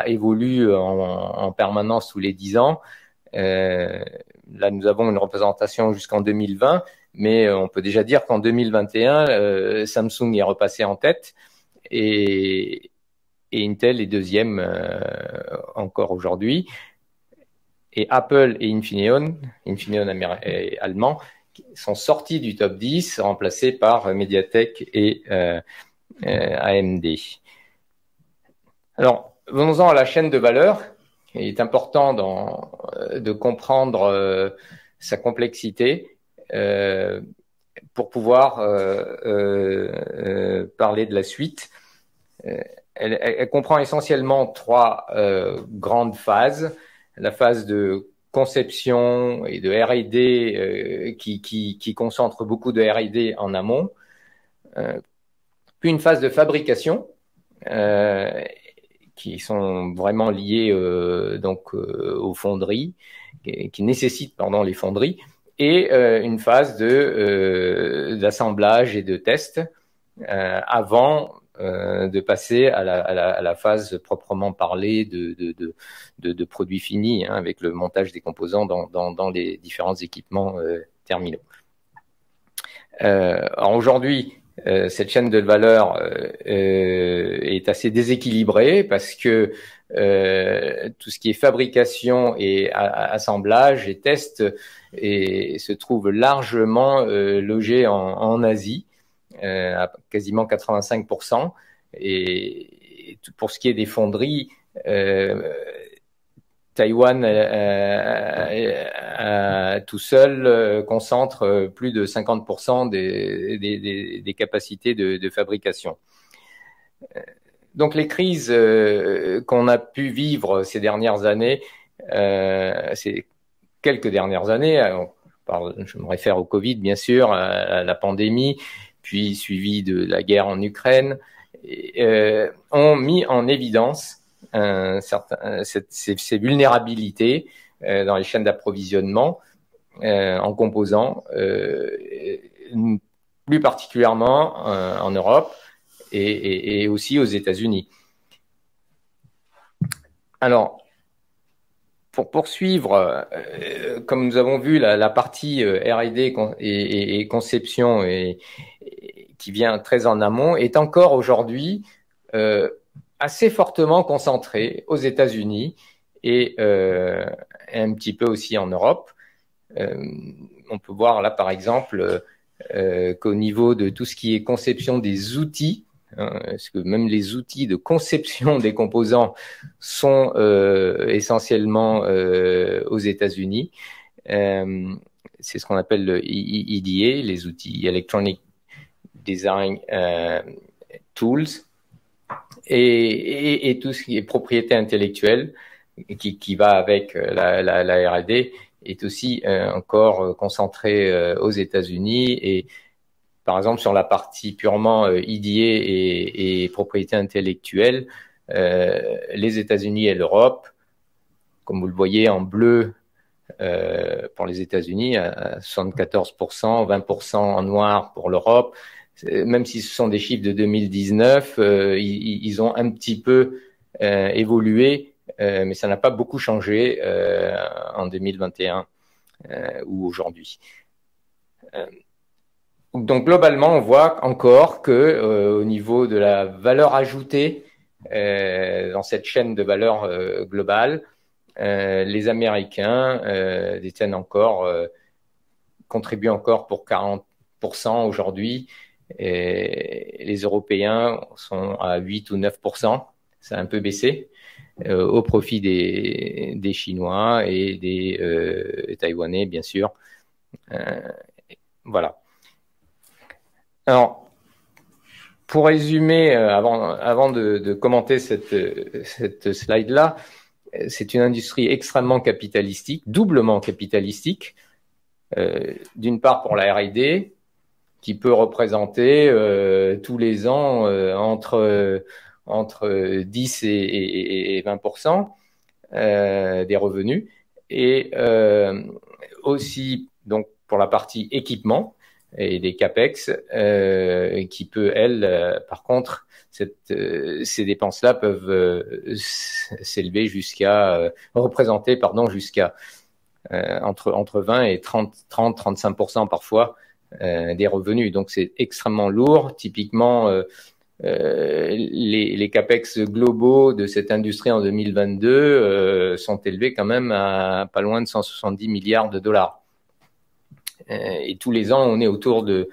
évolue en permanence tous les 10 ans. Là, nous avons une représentation jusqu'en 2020, mais on peut déjà dire qu'en 2021, Samsung est repassé en tête et Intel est deuxième encore aujourd'hui. Et Apple et Infineon allemand, sont sortis du top 10, remplacés par Mediatek et AMD. Alors, venons-en à la chaîne de valeur. Il est important de comprendre sa complexité pour pouvoir parler de la suite. Elle comprend essentiellement 3 grandes phases. La phase de conception et de R&D qui concentre beaucoup de R&D en amont, puis une phase de fabrication qui sont vraiment liées aux fonderies, qui nécessitent les fonderies, et une phase d'assemblage et de test avant de passer à la phase proprement parlée de produits finis, avec le montage des composants dans les différents équipements terminaux. Alors aujourd'hui, cette chaîne de valeur est assez déséquilibrée parce que tout ce qui est fabrication et assemblage et test se trouve largement logé en Asie, à quasiment 85%. Et pour ce qui est des fonderies, Taïwan tout seul concentre plus de 50% des capacités de fabrication. Donc les crises qu'on a pu vivre ces dernières années, ces quelques dernières années, je me réfère au Covid bien sûr, à la pandémie, puis suivi de la guerre en Ukraine, ont mis en évidence ces vulnérabilités dans les chaînes d'approvisionnement en composants, plus particulièrement en Europe et aussi aux États-Unis. Alors, pour poursuivre, comme nous avons vu, la partie R&D et conception qui vient très en amont est encore aujourd'hui assez fortement concentrée aux États-Unis et un petit peu aussi en Europe. On peut voir là, par exemple, qu'au niveau de tout ce qui est conception des outils, parce que même les outils de conception des composants sont essentiellement aux États-Unis. C'est ce qu'on appelle le EDA, les outils Electronic Design Tools, et tout ce qui est propriété intellectuelle qui va avec la R&D est aussi encore concentré aux États-Unis. Et par exemple, sur la partie purement EDA et propriété intellectuelle, les États-Unis et l'Europe, comme vous le voyez en bleu pour les États-Unis, à 74%, 20% en noir pour l'Europe. Même si ce sont des chiffres de 2019, ils ont un petit peu évolué, mais ça n'a pas beaucoup changé en 2021 ou aujourd'hui. Donc globalement, on voit encore que au niveau de la valeur ajoutée dans cette chaîne de valeur globale, les Américains détiennent encore, contribuent encore pour 40% aujourd'hui, et les Européens sont à 8 ou 9%. Ça a un peu baissé au profit des Chinois et des Taïwanais, bien sûr. Voilà. Alors, pour résumer, avant de commenter cette slide-là, c'est une industrie extrêmement capitalistique, doublement capitalistique. D'une part pour la R&D, qui peut représenter tous les ans entre 10 et 20% des revenus, et aussi donc pour la partie équipement et des CAPEX, qui peut, elle, par contre, ces dépenses-là peuvent s'élever jusqu'à représenter, jusqu'à entre 20 et 35% parfois des revenus. Donc c'est extrêmement lourd. Typiquement, les CAPEX globaux de cette industrie en 2022 sont élevés quand même à pas loin de 170 milliards de dollars. Et tous les ans, on est autour de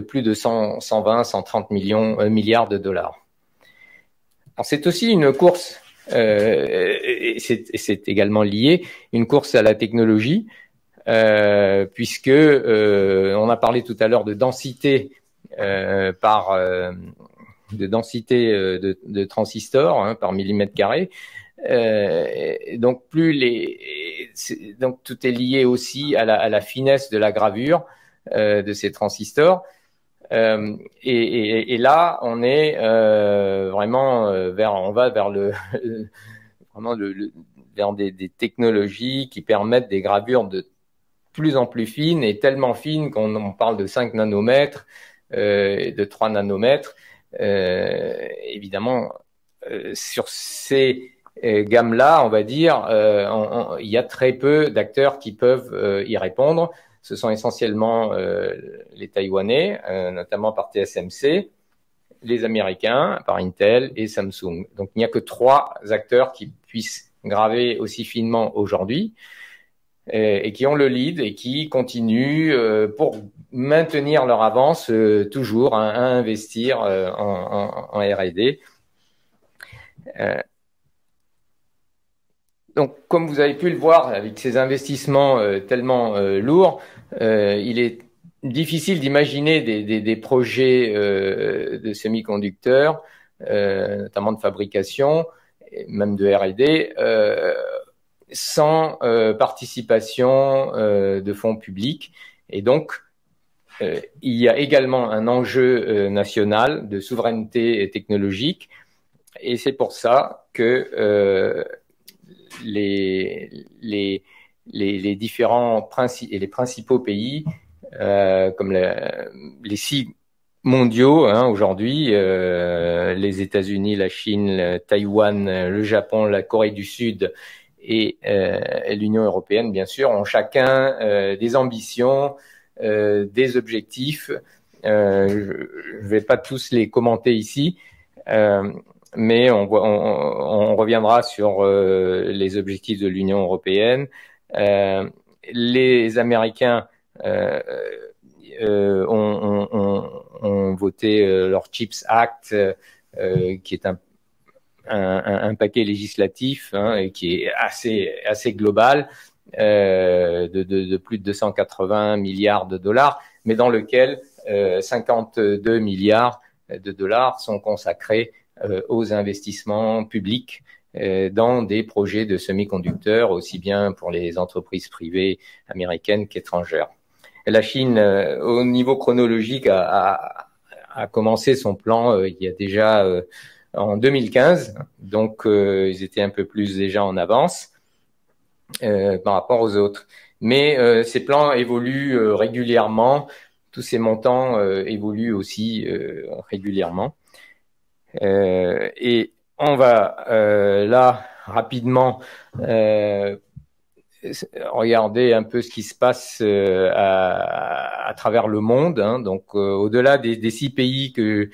plus de 120, 130 milliards de dollars. Alors c'est aussi une course, et c'est également lié, une course à la technologie, puisque on a parlé tout à l'heure de densité de transistors par millimètre carré. Donc donc tout est lié aussi à la finesse de la gravure de ces transistors. Et là, on est vraiment on va vers vers des technologies qui permettent des gravures de plus en plus fines, et tellement fines qu'on parle de 5 nanomètres, de 3 nanomètres. Évidemment, sur ces gammes-là, on va dire, il y a très peu d'acteurs qui peuvent y répondre. Ce sont essentiellement les Taïwanais, notamment par TSMC, les Américains par Intel et Samsung. Donc il n'y a que 3 acteurs qui puissent graver aussi finement aujourd'hui, et qui ont le lead et qui continuent pour maintenir leur avance toujours à investir en R&D. Donc, comme vous avez pu le voir, avec ces investissements tellement lourds, il est difficile d'imaginer des projets de semi-conducteurs, notamment de fabrication, même de R&D, sans participation de fonds publics. Et donc, il y a également un enjeu national de souveraineté technologique, et c'est pour ça que les différents et les principaux pays, comme les 6 mondiaux aujourd'hui, les États-Unis, la Chine, Taïwan, le Japon, la Corée du Sud et l'Union européenne, bien sûr, ont chacun des ambitions, des objectifs. Je ne vais pas tous les commenter ici, mais on reviendra sur les objectifs de l'Union européenne. Les Américains ont voté leur CHIPS Act, qui est un paquet législatif et qui est assez global, de plus de 280 milliards de dollars, mais dans lequel 52 milliards de dollars sont consacrés aux investissements publics dans des projets de semi-conducteurs, aussi bien pour les entreprises privées américaines qu'étrangères. La Chine, au niveau chronologique, a commencé son plan il y a déjà en 2015, donc ils étaient un peu plus déjà en avance par rapport aux autres. Mais ces plans évoluent régulièrement, tous ces montants évoluent aussi régulièrement. Et on va là rapidement regarder un peu ce qui se passe à travers le monde. Donc au-delà des 6 pays que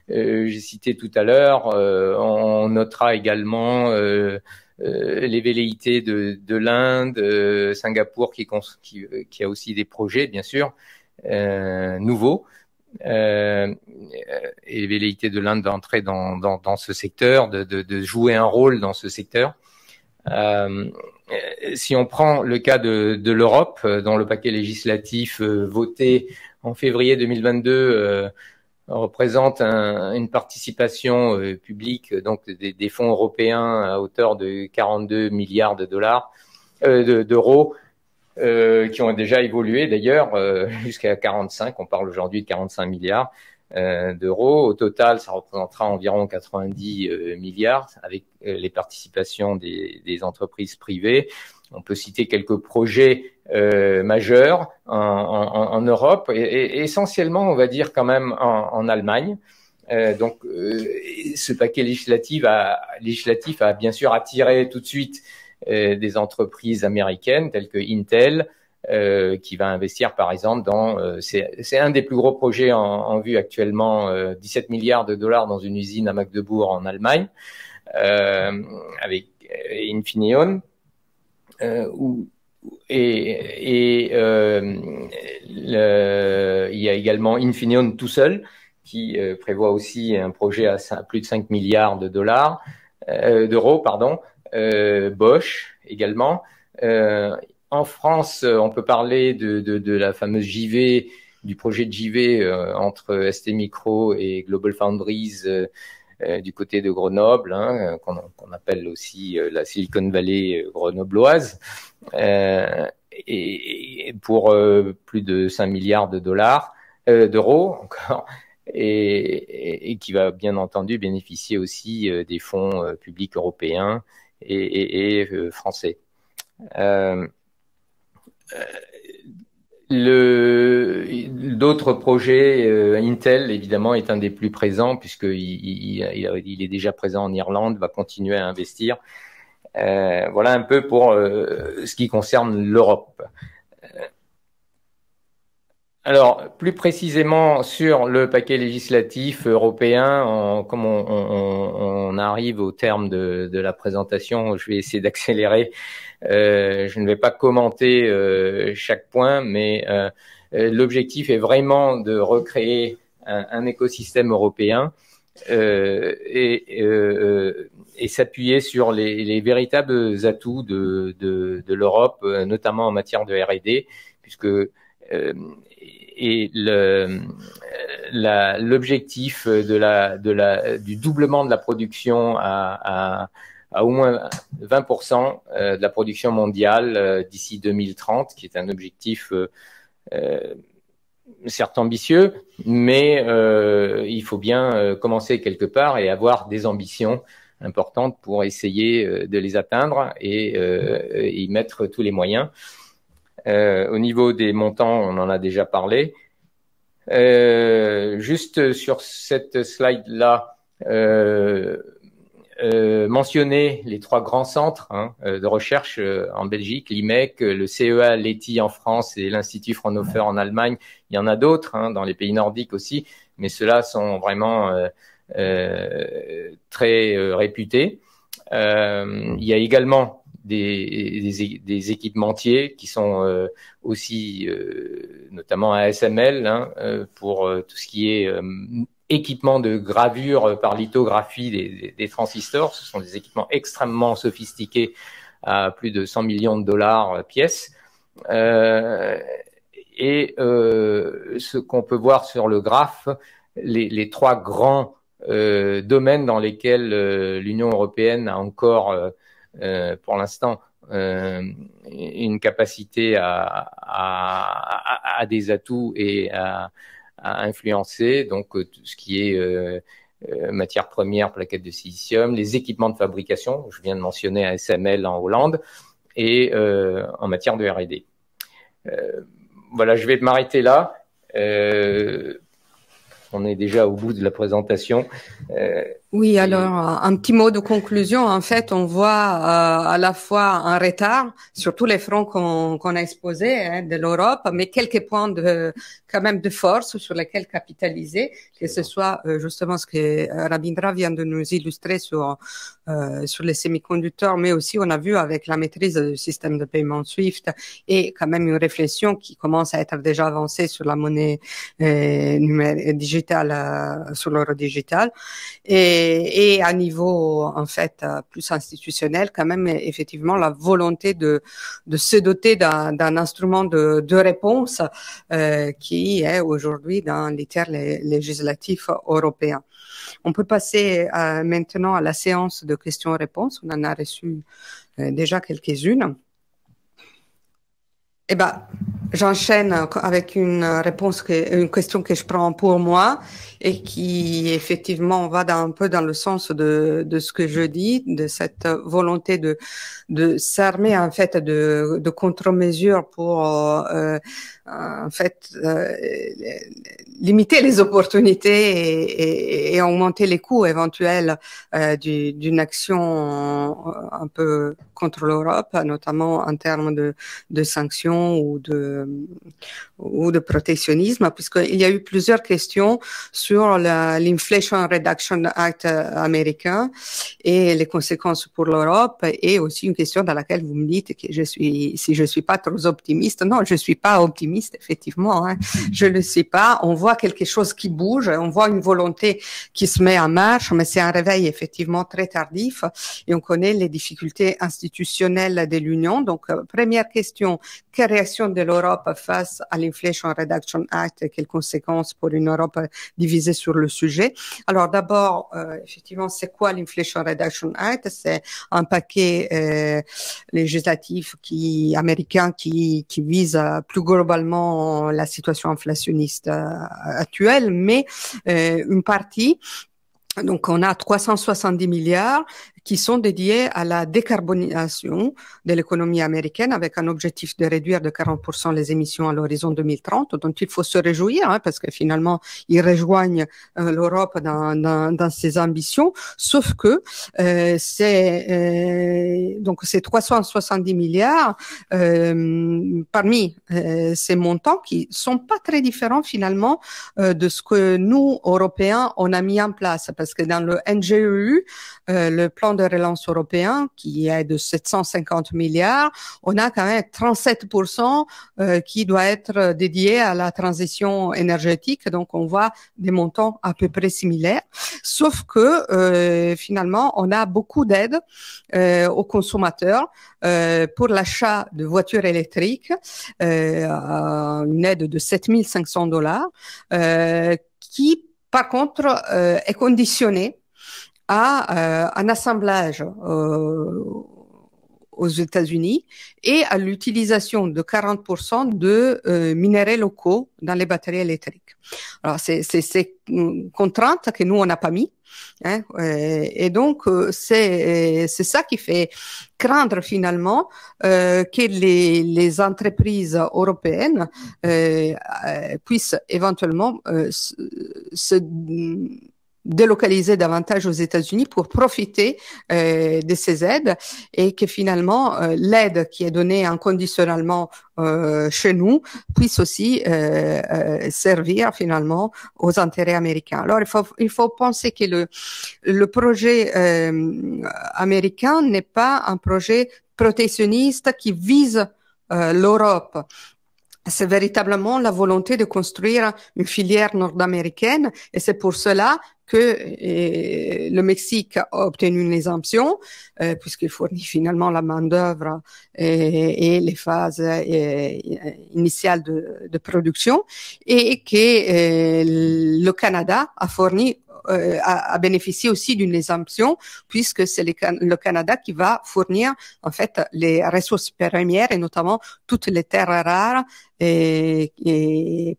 j'ai cités tout à l'heure, on notera également les velléités de l'Inde, Singapour qui a aussi des projets bien sûr nouveaux. Et les velléités de l'Inde d'entrer dans ce secteur, de jouer un rôle dans ce secteur. Si on prend le cas de l'Europe, dont le paquet législatif voté en février 2022 représente une participation publique donc des fonds européens à hauteur de 42 milliards de dollars d'euros. Qui ont déjà évolué d'ailleurs jusqu'à 45. On parle aujourd'hui de 45 milliards d'euros. Au total, ça représentera environ 90 milliards avec les participations des entreprises privées. On peut citer quelques projets majeurs en Europe et essentiellement, on va dire quand même en Allemagne. Donc, ce paquet législatif a bien sûr attiré tout de suite des entreprises américaines telles que Intel, qui va investir par exemple c'est un des plus gros projets en vue actuellement, 17 milliards de dollars dans une usine à Magdebourg en Allemagne, avec Infineon, il y a également Infineon tout seul qui prévoit aussi un projet à plus de 5 milliards de dollars, d'euros, pardon. Bosch également. En France, on peut parler de la fameuse JV, du projet de JV entre ST Micro et Global Foundries du côté de Grenoble, qu'on appelle aussi la Silicon Valley grenobloise, et pour plus de 5 milliards de dollars, d'euros encore. Et qui va bien entendu bénéficier aussi des fonds publics européens et français. D'autres projets, Intel évidemment est un des plus présents puisqu'il est déjà présent en Irlande, va continuer à investir. Voilà un peu pour ce qui concerne l'Europe. Alors, plus précisément sur le paquet législatif européen, comme on arrive au terme de la présentation, je vais essayer d'accélérer. Je ne vais pas commenter chaque point, mais l'objectif est vraiment de recréer un écosystème européen et s'appuyer sur les véritables atouts de l'Europe, notamment en matière de R&D, puisque et l'objectif du doublement de la production à au moins 20% de la production mondiale d'ici 2030, qui est un objectif certes ambitieux, mais il faut bien commencer quelque part et avoir des ambitions importantes pour essayer de les atteindre et y mettre tous les moyens. Au niveau des montants, on en a déjà parlé. Juste sur cette slide-là, mentionner les 3 grands centres de recherche en Belgique, l'IMEC, le CEA Leti en France et l'Institut Fraunhofer en Allemagne. Il y en a d'autres dans les pays nordiques aussi, mais ceux-là sont vraiment très réputés. Il y a également des équipementiers qui sont aussi notamment ASML pour tout ce qui est équipement de gravure par lithographie des transistors. Ce sont des équipements extrêmement sophistiqués à plus de 100 millions de dollars pièce. Ce qu'on peut voir sur le graphe, les 3 grands domaines dans lesquels l'Union européenne a encore pour l'instant une capacité à des atouts et à influencer, donc tout ce qui est matières premières, plaquettes de silicium, les équipements de fabrication, je viens de mentionner ASML en Hollande, et en matière de R&D. Voilà, je vais m'arrêter là. On est déjà au bout de la présentation. Oui, alors un petit mot de conclusion. En fait, on voit à la fois un retard sur tous les fronts qu'on a exposés de l'Europe, mais quelques points quand même de force sur lesquels capitaliser, que ce soit justement ce que Rabindra vient de nous illustrer sur les semi-conducteurs, mais aussi on a vu avec la maîtrise du système de paiement SWIFT et quand même une réflexion qui commence à être déjà avancée sur la monnaie digitale, sur l'euro digital. Et à niveau en fait plus institutionnel, quand même effectivement la volonté de se doter d'un instrument de réponse qui est aujourd'hui dans les terres législatifs européens. On peut passer maintenant à la séance de questions-réponses. On en a reçu déjà quelques-unes. Eh ben, j'enchaîne avec une question que je prends pour moi et qui effectivement va un peu dans le sens de ce que je dis, de cette volonté de s'armer en fait de contre-mesures pour en fait limiter les opportunités et augmenter les coûts éventuels d'une action un peu contre l'Europe, notamment en termes de sanctions ou de protectionnisme, puisqu'il y a eu plusieurs questions sur l'Inflation Reduction Act américain et les conséquences pour l'Europe, et aussi une question dans laquelle vous me dites que si je suis pas trop optimiste. Non, je suis pas optimiste, effectivement, je le sais pas. On voit quelque chose qui bouge, on voit une volonté qui se met en marche, mais c'est un réveil effectivement très tardif et on connaît les difficultés institutionnelles de l'Union. Donc, première question, quelle réaction de l'Europe face à l'Inflation Reduction Act et quelles conséquences pour une Europe divisée sur le sujet? Alors d'abord, effectivement, c'est quoi l'Inflation Reduction Act? C'est un paquet législatif américain qui vise plus globalement la situation inflationniste actuelle, mais une partie. Donc, on a 370 milliards qui sont dédiés à la décarbonisation de l'économie américaine avec un objectif de réduire de 40% les émissions à l'horizon 2030, dont il faut se réjouir, parce que finalement, ils rejoignent l'Europe dans ses ambitions, sauf que donc ces 370 milliards, parmi ces montants qui sont pas très différents finalement de ce que nous, Européens, on a mis en place, parce que dans le NGEU, le plan de relance européen, qui est de 750 milliards, on a quand même 37% qui doit être dédié à la transition énergétique. Donc, on voit des montants à peu près similaires. Sauf que, finalement, on a beaucoup d'aides aux consommateurs pour l'achat de voitures électriques, une aide de $7 500, qui, par contre, est conditionnée à un assemblage aux États-Unis et à l'utilisation de 40% de minerais locaux dans les batteries électriques. Alors, c'est une contrainte que nous, on n'a pas mis. Et donc, c'est ça qui fait craindre finalement que les entreprises européennes puissent éventuellement se délocaliser davantage aux États-Unis pour profiter de ces aides et que finalement l'aide qui est donnée inconditionnellement chez nous puisse aussi servir finalement aux intérêts américains. Alors il faut penser que le projet américain n'est pas un projet protectionniste qui vise l'Europe. C'est véritablement la volonté de construire une filière nord-américaine et c'est pour cela que le Mexique a obtenu une exemption puisqu'il fournit finalement la main-d'œuvre et les phases initiales de production et que le Canada a fourni a bénéficié aussi d'une exemption puisque c'est le Canada qui va fournir en fait les ressources premières et notamment toutes les terres rares et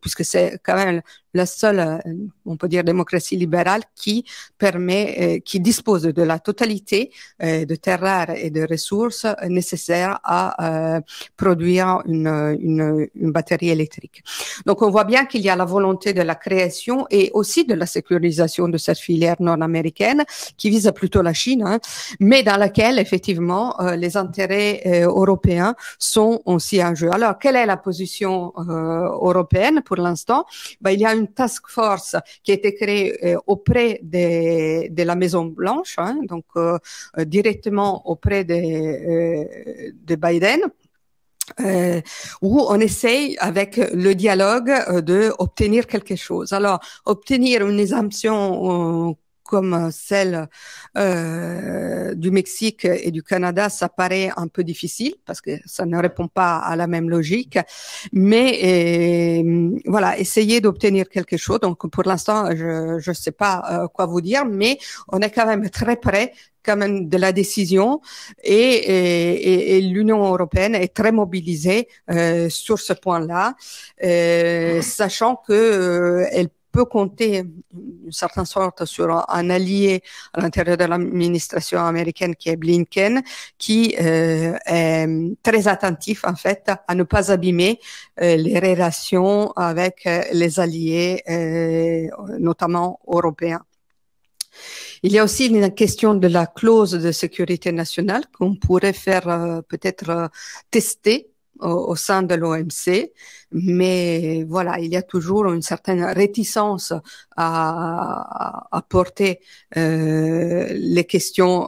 puisque c'est quand même la seule, on peut dire, démocratie libérale qui permet, qui dispose de la totalité de terres rares et de ressources nécessaires à produire une batterie électrique. Donc, on voit bien qu'il y a la volonté de la création et aussi de la sécurisation de cette filière nord-américaine qui vise plutôt la Chine, hein, mais dans laquelle, effectivement, les intérêts européens sont aussi en jeu. Alors, quelle est la position européenne pour l'instant? Il y a une task force qui a été créée auprès de la Maison Blanche, hein, donc directement auprès de Biden. Où on essaye avec le dialogue de obtenir quelque chose. Alors, obtenir une exemption comme celle du Mexique et du Canada, ça paraît un peu difficile parce que ça ne répond pas à la même logique. Mais voilà, essayer d'obtenir quelque chose. Donc pour l'instant, je sais pas quoi vous dire, mais on est quand même très près quand même de la décision et l'Union européenne est très mobilisée sur ce point-là, sachant que elle peut compter d'une certaine sorte sur un allié à l'intérieur de l'administration américaine qui est Blinken, qui est très attentif en fait à ne pas abîmer les relations avec les alliés, notamment européens. Il y a aussi une question de la clause de sécurité nationale qu'on pourrait faire peut-être tester au sein de l'OMC, mais voilà, il y a toujours une certaine réticence à porter les questions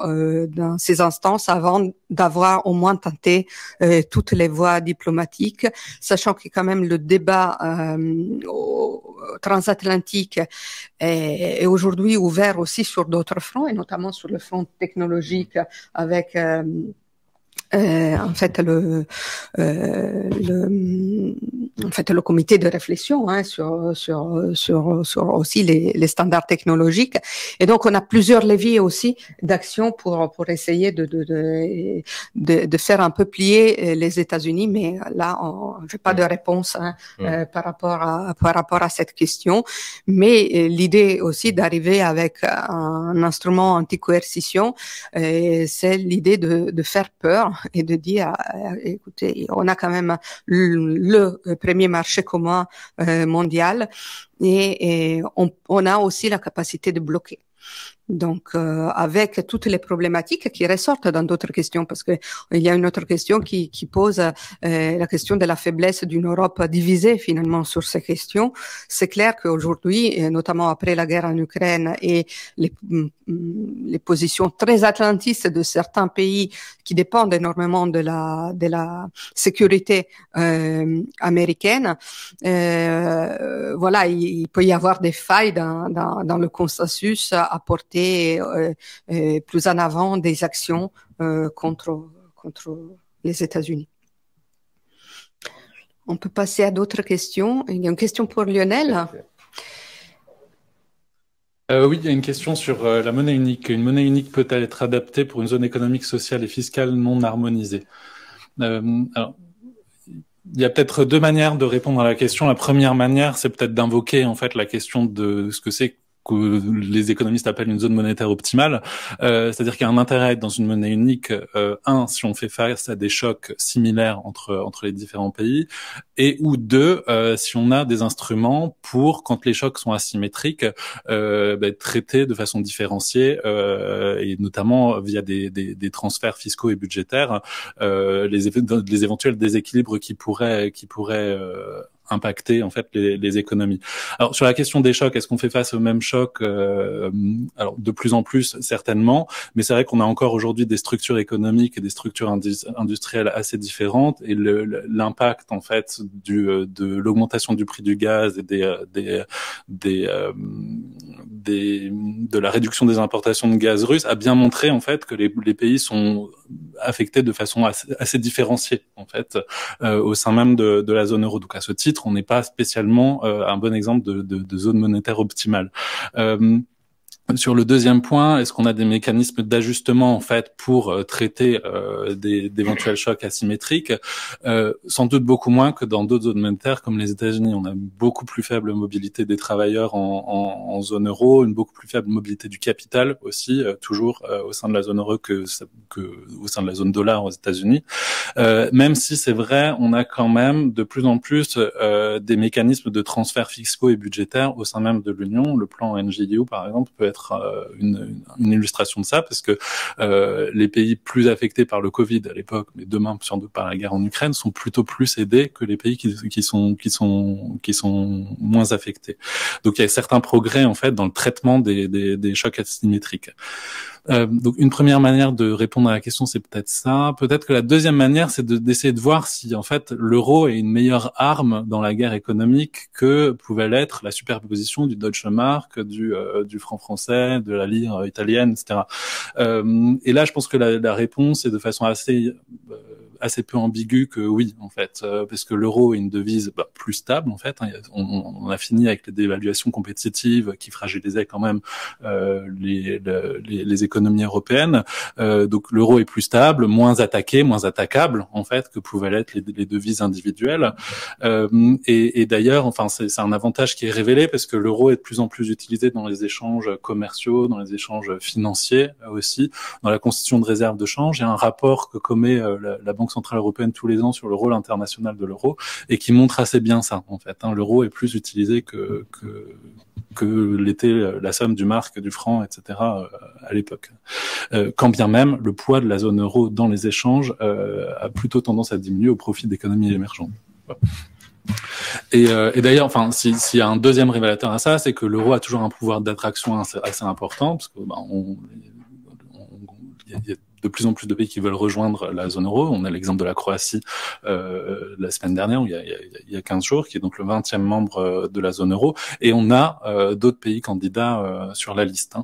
dans ces instances avant d'avoir au moins tenté toutes les voies diplomatiques, sachant que quand même le débat transatlantique est aujourd'hui ouvert aussi sur d'autres fronts, et notamment sur le front technologique avec en fait le comité de réflexion hein, sur aussi les standards technologiques, et donc on a plusieurs leviers aussi d'action pour essayer de faire un peu plier les États-Unis, mais là j'ai pas de réponse hein, par rapport à cette question, mais l'idée aussi d'arriver avec un instrument anti-coercition, c'est l'idée de faire peur et de dire, écoutez, on a quand même le premier marché commun mondial et on a aussi la capacité de bloquer. Donc, avec toutes les problématiques qui ressortent dans d'autres questions, parce que il y a une autre question qui pose la question de la faiblesse d'une Europe divisée finalement sur ces questions. C'est clair qu'aujourd'hui, notamment après la guerre en Ukraine et les positions très atlantistes de certains pays qui dépendent énormément de la sécurité américaine, voilà, il peut y avoir des failles dans le consensus à porter plus en avant des actions contre les États-Unis. On peut passer à d'autres questions. Il y a une question pour Lionel. Oui, il y a une question sur la monnaie unique. Une monnaie unique peut-elle être adaptée pour une zone économique, sociale et fiscale non harmonisée? Alors, il y a peut-être deux manières de répondre à la question. La première manière, c'est peut-être d'invoquer en fait la question de ce que c'est que les économistes appellent une zone monétaire optimale, c'est-à-dire qu'il y a un intérêt à être dans une monnaie unique, si on fait face à des chocs similaires entre les différents pays, et ou deux, si on a des instruments pour, quand les chocs sont asymétriques, traiter de façon différenciée, et notamment via des transferts fiscaux et budgétaires, les éventuels déséquilibres qui pourraient impacter en fait les économies. Alors sur la question des chocs, est-ce qu'on fait face aux mêmes chocs? Alors de plus en plus certainement, mais c'est vrai qu'on a encore aujourd'hui des structures économiques et des structures industrielles assez différentes, et l'impact en fait de l'augmentation du prix du gaz et de la réduction des importations de gaz russe a bien montré en fait que les pays sont affectés de façon assez différenciée en fait au sein même de la zone euro. Donc à ce titre, on n'est pas spécialement un bon exemple de zone monétaire optimale. Sur le deuxième point, est-ce qu'on a des mécanismes d'ajustement en fait pour traiter d'éventuels chocs asymétriques? Sans doute beaucoup moins que dans d'autres zones monétaires comme les États-Unis. On a une beaucoup plus faible mobilité des travailleurs en zone euro, une beaucoup plus faible mobilité du capital aussi, toujours au sein de la zone euro que au sein de la zone dollar aux États-Unis. Même si c'est vrai, on a quand même de plus en plus des mécanismes de transferts fiscaux et budgétaires au sein même de l'Union. Le plan NGU, par exemple, peut être une illustration de ça, parce que les pays plus affectés par le Covid à l'époque, mais demain sans doute par la guerre en Ukraine, sont plutôt plus aidés que les pays qui sont moins affectés. Donc il y a certains progrès en fait dans le traitement des chocs asymétriques. Donc une première manière de répondre à la question, c'est peut-être ça. Peut-être que la deuxième manière, c'est d'essayer de voir si en fait l'euro est une meilleure arme dans la guerre économique que pouvait l'être la superposition du Deutsche Mark, du franc français, de la lire italienne, etc. Et là, je pense que la réponse est de façon assez peu ambigu que oui, en fait, parce que l'euro est une devise plus stable, en fait. On a fini avec les dévaluations compétitives qui fragilisaient quand même les économies européennes. Donc l'euro est plus stable, moins attaqué, moins attaquable, en fait, que pouvaient l'être les devises individuelles. Et d'ailleurs, enfin, c'est un avantage qui est révélé parce que l'euro est de plus en plus utilisé dans les échanges commerciaux, dans les échanges financiers aussi, dans la constitution de réserves de change. Il y a un rapport que commet la Banque centrale européenne tous les ans sur le rôle international de l'euro et qui montre assez bien ça, en fait. L'euro est plus utilisé que l'était la somme du mark, du franc, etc. À l'époque. Quand bien même le poids de la zone euro dans les échanges a plutôt tendance à diminuer au profit d'économies émergentes. Et d'ailleurs, enfin, s'il y a un deuxième révélateur à ça, c'est que l'euro a toujours un pouvoir d'attraction assez important, parce que il y a de plus en plus de pays qui veulent rejoindre la zone euro. On a l'exemple de la Croatie la semaine dernière, il y a 15 jours, qui est donc le 20e membre de la zone euro. Et on a d'autres pays candidats sur la liste,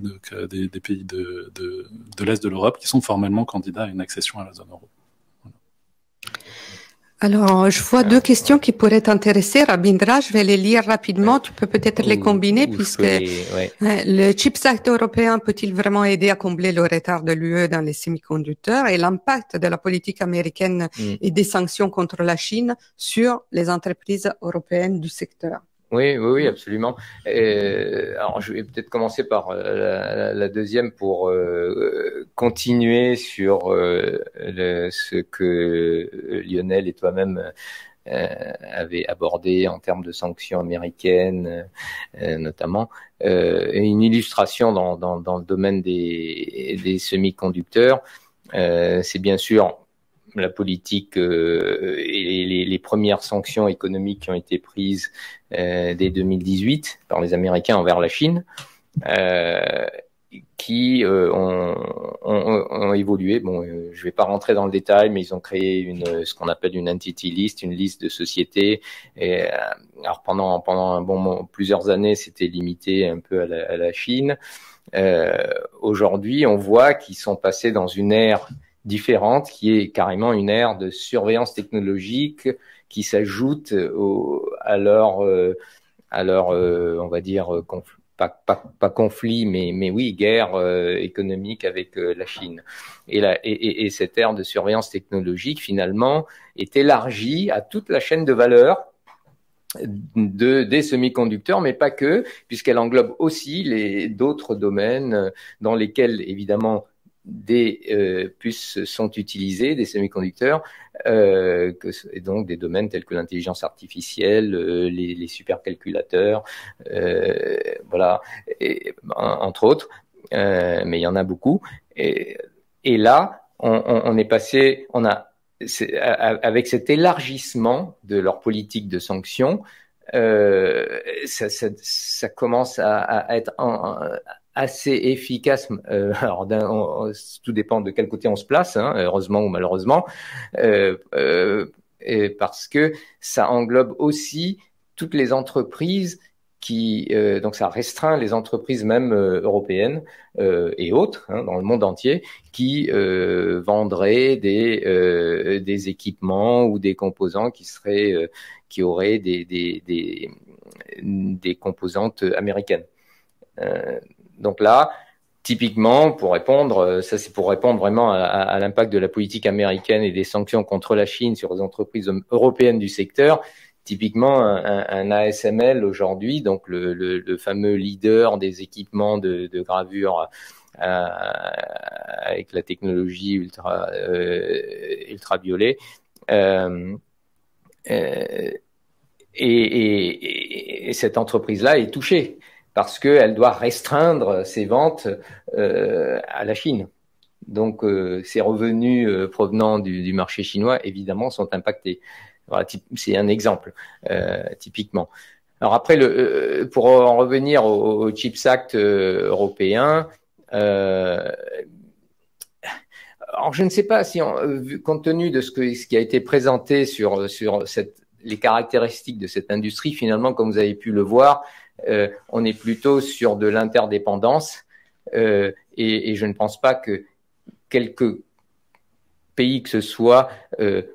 donc, des pays de l'Est de l'Europe qui sont formellement candidats à une accession à la zone euro. Alors, je vois deux questions qui pourraient t'intéresser, Rabindra. Je vais les lire rapidement. Tu peux peut-être les combiner puisque le Chips Act européen peut-il vraiment aider à combler le retard de l'UE dans les semi-conducteurs et l'impact de la politique américaine et des sanctions contre la Chine sur les entreprises européennes du secteur? Oui, absolument. Alors, je vais peut-être commencer par la deuxième pour continuer sur ce que Lionel et toi-même avez abordé en termes de sanctions américaines, notamment. Une illustration dans le domaine des semi-conducteurs, c'est bien sûr la politique et les premières sanctions économiques qui ont été prises dès 2018 par les Américains envers la Chine, qui ont évolué. Bon, je vais pas rentrer dans le détail, mais ils ont créé ce qu'on appelle une entity list, une liste de sociétés. Et, alors pendant plusieurs années, c'était limité un peu à la Chine. Aujourd'hui, on voit qu'ils sont passés dans une ère différente, qui est carrément une ère de surveillance technologique qui s'ajoute à leur on va dire pas conflit, mais oui, guerre économique avec la Chine. Et cette ère de surveillance technologique finalement est élargie à toute la chaîne de valeur des semi-conducteurs, mais pas que, puisqu'elle englobe aussi d'autres domaines dans lesquels, évidemment, des puces sont utilisées, des semi-conducteurs, et donc des domaines tels que l'intelligence artificielle, les supercalculateurs, voilà, entre autres, mais il y en a beaucoup. Et là, on est passé, avec cet élargissement de leur politique de sanctions, ça commence à être assez efficace. Alors, tout dépend de quel côté on se place, hein, heureusement ou malheureusement, parce que ça englobe aussi toutes les entreprises donc ça restreint les entreprises même européennes et autres hein, dans le monde entier qui vendraient des équipements ou des composants qui auraient des composantes américaines. Donc là, typiquement, pour répondre, ça c'est pour répondre vraiment à l'impact de la politique américaine et des sanctions contre la Chine sur les entreprises européennes du secteur. Typiquement, un ASML aujourd'hui, donc le fameux leader des équipements de gravure avec la technologie ultraviolet, et cette entreprise-là est touchée parce qu'elle doit restreindre ses ventes à la Chine. Donc, ses revenus provenant du marché chinois, évidemment, sont impactés. Voilà, c'est un exemple, typiquement. Alors après, pour en revenir au Chips Act européen, alors je ne sais pas si, compte tenu de ce qui a été présenté sur les caractéristiques de cette industrie, finalement, comme vous avez pu le voir, on est plutôt sur de l'interdépendance, et je ne pense pas que quelques pays que ce soit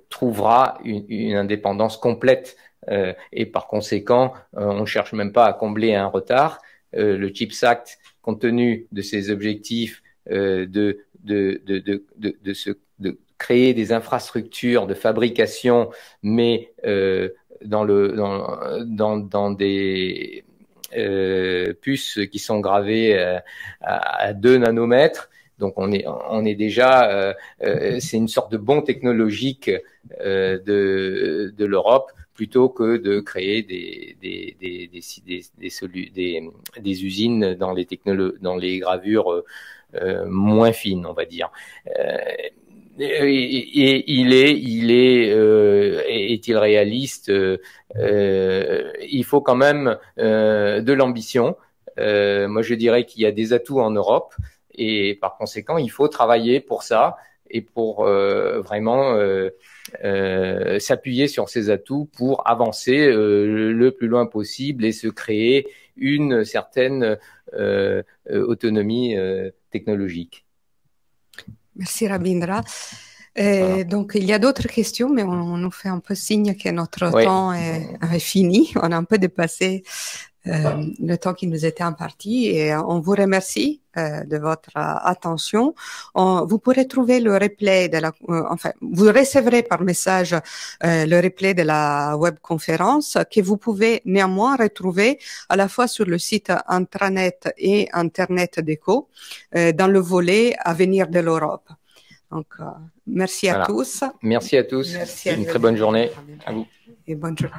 trouvera une indépendance complète et par conséquent on cherche même pas à combler un retard. Le Chips Act, compte tenu de ses objectifs de créer des infrastructures de fabrication, mais dans des puces qui sont gravées à 2 nanomètres. Donc on est déjà, c'est une sorte de bond technologique de l'Europe plutôt que de créer des usines dans les gravures moins fines, on va dire. Et est-il réaliste? Il faut quand même de l'ambition. Moi, je dirais qu'il y a des atouts en Europe. Et par conséquent, il faut travailler pour ça et pour vraiment s'appuyer sur ces atouts pour avancer le plus loin possible et se créer une certaine autonomie technologique. Merci Rabindra. Voilà. Donc, il y a d'autres questions, mais on nous fait un peu signe que notre temps est fini. On a un peu dépassé le temps qui nous était imparti et on vous remercie de votre attention. Vous pourrez trouver le replay vous recevrez par message le replay de la webconférence que vous pouvez néanmoins retrouver à la fois sur le site intranet et internet d'ECHO dans le volet Avenir de l'Europe. Donc, merci à tous. Merci à tous. Une très bonne journée à vous. Et bonne journée.